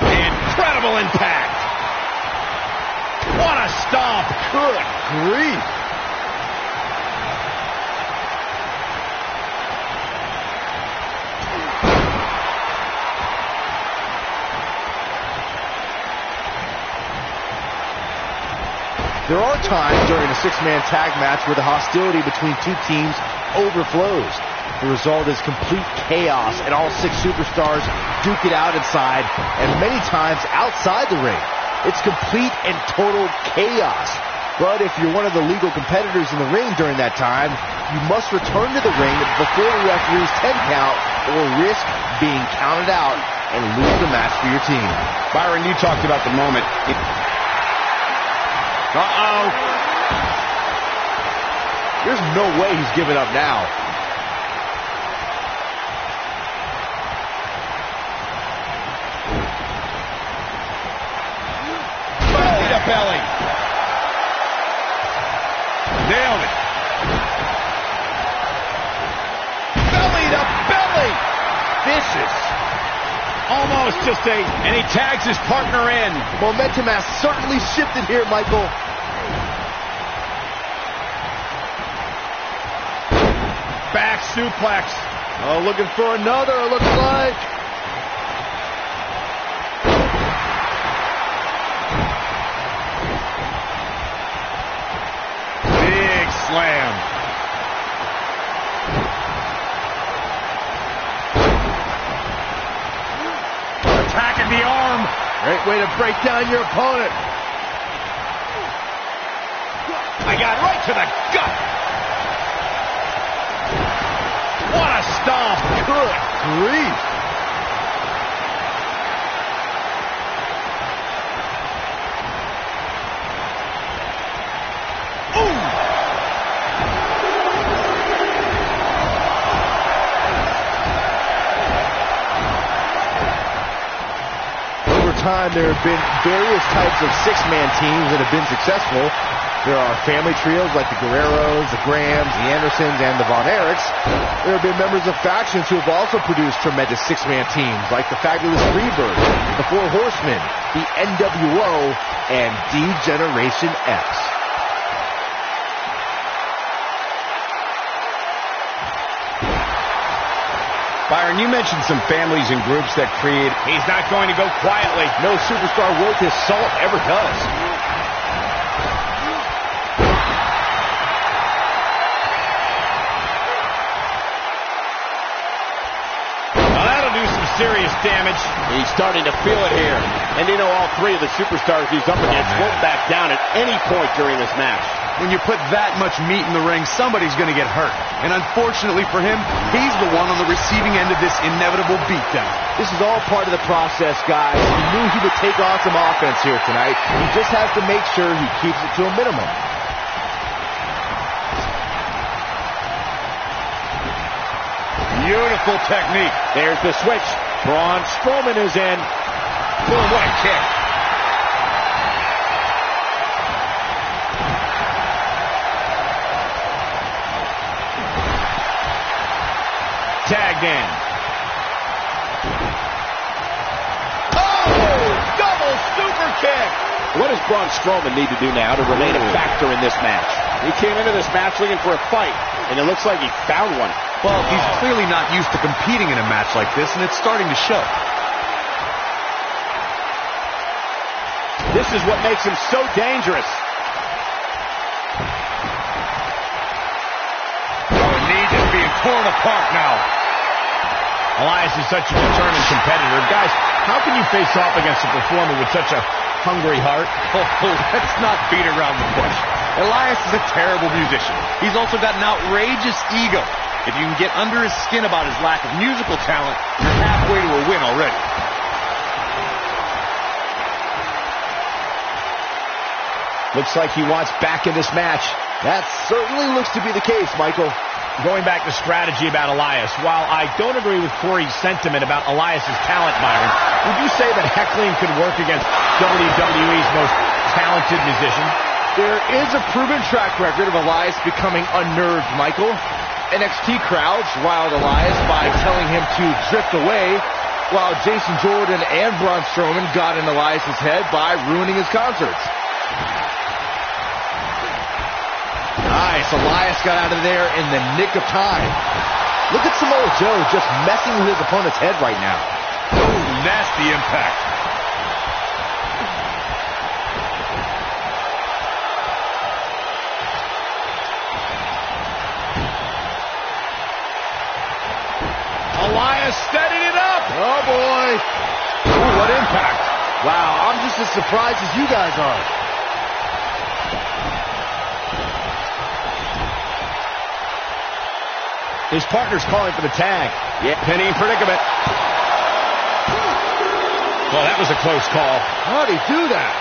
Incredible impact. What a stomp. Good grief. There are times during a six-man tag match where the hostility between two teams overflows. The result is complete chaos, and all six superstars duke it out inside, and many times outside the ring. It's complete and total chaos. But if you're one of the legal competitors in the ring during that time, you must return to the ring before the referee's 10 count or risk being counted out and lose the match for your team. Byron, you talked about the moment. Uh-oh. There's no way he's giving up now. Belly to belly. Nailed it. Belly to belly. Vicious. Almost just and he tags his partner in. Momentum has certainly shifted here, Michael. Back suplex. Oh, looking for another, it looks like. Big slam. Attacking the arm. Great way to break down your opponent. I got right to the gut. What a stomp. Good grief. Time, there have been various types of six-man teams that have been successful. There are family trios like the Guerreros, the Grahams, the Andersons, and the Von Erichs. There have been members of factions who have also produced tremendous six-man teams like the Fabulous Freebirds, the Four Horsemen, the NWO, and D-Generation X. Byron, you mentioned some families and groups that create... He's not going to go quietly. No superstar worth his salt ever does. Well, that'll do some serious damage. He's starting to feel it here. And you know all three of the superstars he's up against won't back down at any point during this match. When you put that much meat in the ring, somebody's going to get hurt. And unfortunately for him, he's the one on the receiving end of this inevitable beatdown. This is all part of the process, guys. He knew he would take on some offense here tonight. He just has to make sure he keeps it to a minimum. Beautiful technique. There's the switch. Braun Strowman is in. Boom, what a kick. Tagged in. Oh! Double super kick! What does Braun Strowman need to do now to remain a factor in this match? He came into this match looking for a fight, and it looks like he found one. Well, he's clearly not used to competing in a match like this, and it's starting to show. This is what makes him so dangerous. Is being torn apart now. Elias is such a determined competitor. Guys, how can you face off against a performer with such a hungry heart? Oh, let's not beat around the bush. Elias is a terrible musician. He's also got an outrageous ego. If you can get under his skin about his lack of musical talent, you're halfway to a win already. Looks like he wants back in this match. That certainly looks to be the case, Michael. Going back to strategy about Elias, while I don't agree with Corey's sentiment about Elias's talent, Byron, would you say that heckling could work against WWE's most talented musician? There is a proven track record of Elias becoming unnerved, Michael. NXT crowds riled Elias by telling him to drift away, while Jason Jordan and Braun Strowman got in Elias's head by ruining his concerts. Nice, Elias got out of there in the nick of time. Look at Samoa Joe just messing with his opponent's head right now. Oh, nasty impact. Elias steadied it up. Oh, boy. Ooh, what impact. Wow, I'm just as surprised as you guys are. His partner's calling for the tag. Yeah, pinning predicament. Well, that was a close call. How'd he do that?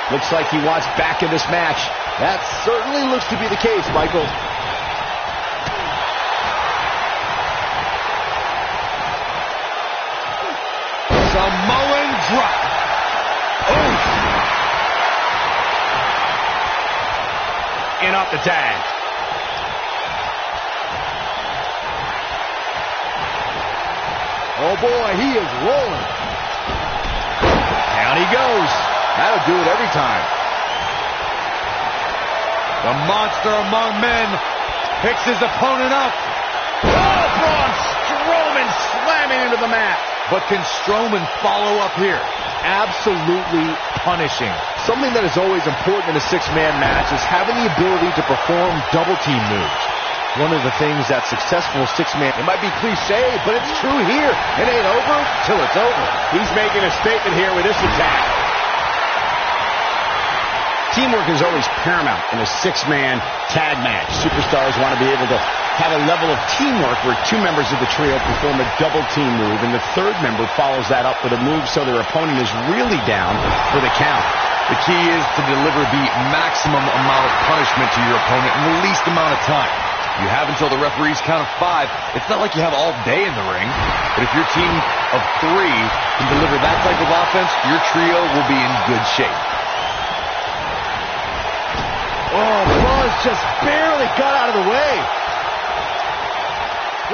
Looks like he wants back in this match. That certainly looks to be the case, Michael. Samoan drop. Oh. In off the tag. Oh, boy, he is rolling. Down he goes. That'll do it every time. The monster among men picks his opponent up. Oh, Braun Strowman slamming into the mat. But can Strowman follow up here? Absolutely punishing. Something that is always important in a six-man match is having the ability to perform double-team moves. One of the things that successful six-man, it might be cliche, but it's true here. It ain't over till it's over. He's making a statement here with this attack. Teamwork is always paramount in a six-man tag match. Superstars want to be able to have a level of teamwork where two members of the trio perform a double-team move, and the third member follows that up with a move so their opponent is really down for the count. The key is to deliver the maximum amount of punishment to your opponent in the least amount of time. You have until the referee's count of 5. It's not like you have all day in the ring. But if your team of 3 can deliver that type of offense, your trio will be in good shape. Oh, Buzz just barely got out of the way.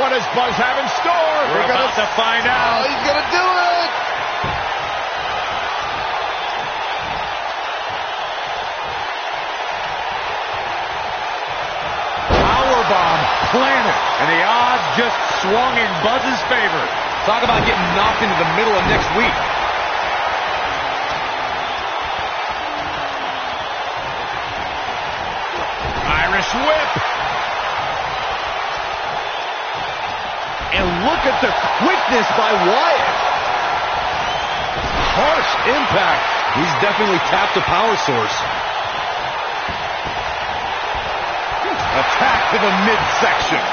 What does Buzz have in store? We're about to find out. Oh, he's going to do it. Bomb planted, and the odds just swung in Buzz's favor. Talk about getting knocked into the middle of next week. Irish whip. And look at the quickness by Wyatt. Harsh impact. He's definitely tapped a power source. Attack to the midsection.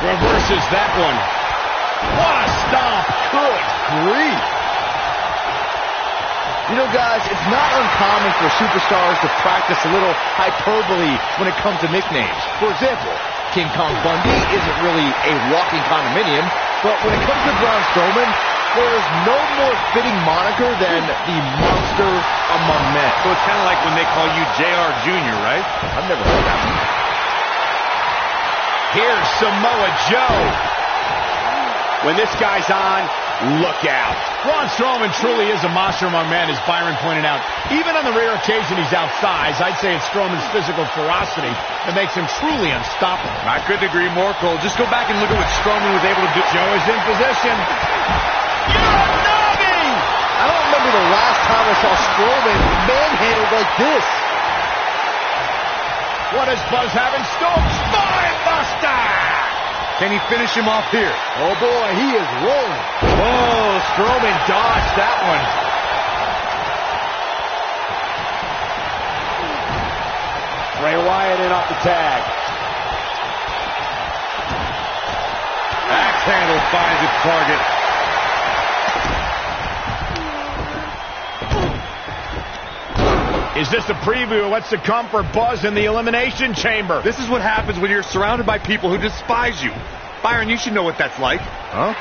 Reverses that one. What a stomp. Good grief. You know, guys, it's not uncommon for superstars to practice a little hyperbole when it comes to nicknames. For example, King Kong Bundy isn't really a walking condominium, but when it comes to Braun Strowman, there's no more fitting moniker than the monster among men. So it's kind of like when they call you JR Jr., right? I've never heard that one. Here's Samoa Joe. When this guy's on, look out. Braun Strowman truly is a monster among men, as Byron pointed out. Even on the rare occasion he's outsized, I'd say it's Strowman's physical ferocity that makes him truly unstoppable. I couldn't agree more, Cole. Just go back and look at what Strowman was able to do. Joe is in position. I don't remember the last time I saw Strowman manhandled like this. What does Buzz have in store? Spine Buster! Can he finish him off here? Oh, boy, he is rolling. Oh, Strowman dodged that one. Bray Wyatt in off the tag. Axe handle finds its target. Is this a preview of what's to come for Buzz in the Elimination Chamber? This is what happens when you're surrounded by people who despise you. Byron, you should know what that's like. Huh?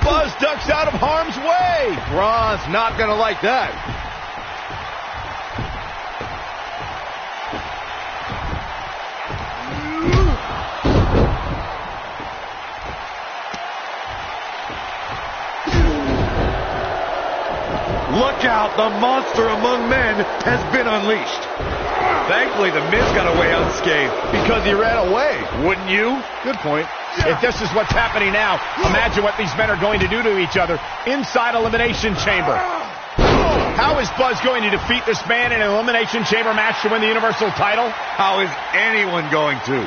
Buzz ducks out of harm's way. Braun's not going to like that. Look out, the monster among men has been unleashed. Thankfully, the Miz got away unscathed. Because he ran away. Wouldn't you? Good point. If this is what's happening now, imagine what these men are going to do to each other inside Elimination Chamber. How is Buzz going to defeat this man in an Elimination Chamber match to win the Universal title? How is anyone going to?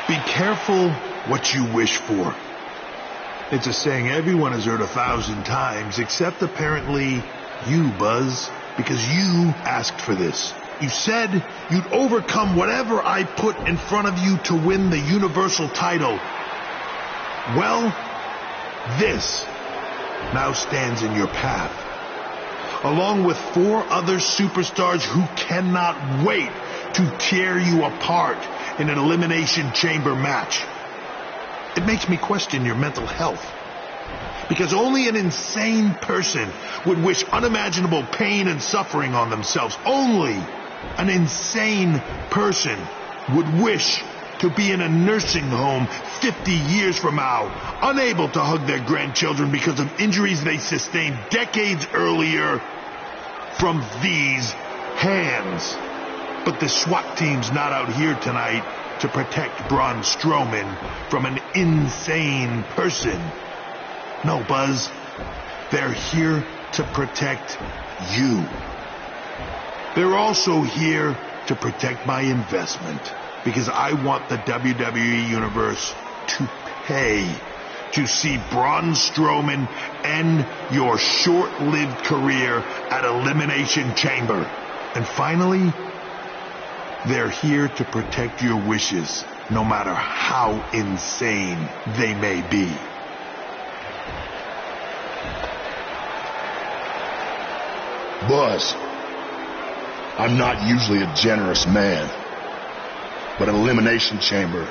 Be careful what you wish for. It's a saying everyone has heard 1,000 times, except apparently you, Buzz, because you asked for this. You said you'd overcome whatever I put in front of you to win the Universal title. Well, this now stands in your path, along with 4 other superstars who cannot wait to tear you apart in an Elimination Chamber match. It makes me question your mental health, because only an insane person would wish unimaginable pain and suffering on themselves. Only an insane person would wish to be in a nursing home 50 years from now, unable to hug their grandchildren because of injuries they sustained decades earlier from these hands. But the SWAT team's not out here tonight to protect Braun Strowman from an insane person. No, Buzz. They're here to protect you. They're also here to protect my investment, because I want the WWE Universe to pay to see Braun Strowman end your short-lived career at Elimination Chamber. And finally, they're here to protect your wishes, no matter how insane they may be. Buzz, I'm not usually a generous man, but at Elimination Chamber,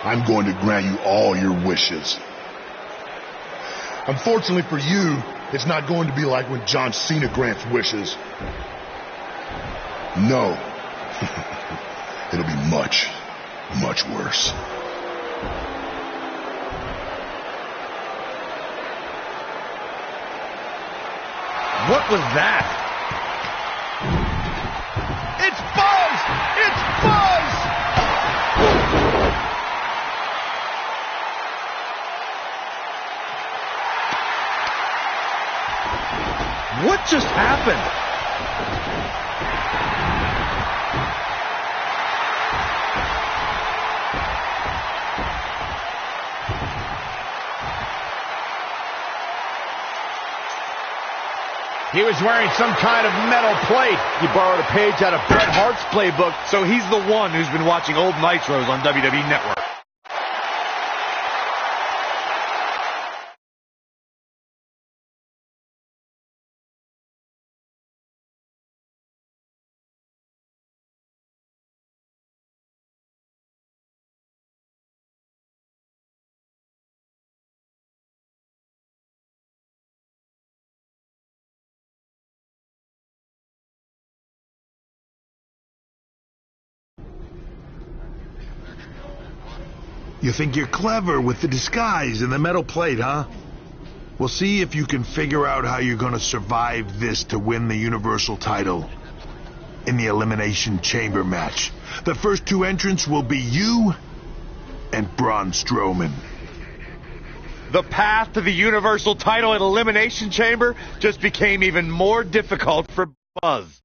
I'm going to grant you all your wishes. Unfortunately for you, it's not going to be like when John Cena grants wishes. No. It'll be much, much worse. What was that? It's Buzz! It's Buzz! What just happened? He was wearing some kind of metal plate. He borrowed a page out of Bret Hart's playbook. So he's the one who's been watching old Nitros on WWE Network. You think you're clever with the disguise and the metal plate, huh? We'll see if you can figure out how you're going to survive this to win the Universal title in the Elimination Chamber match. The first two entrants will be you and Braun Strowman. The path to the Universal title at Elimination Chamber just became even more difficult for Buzz.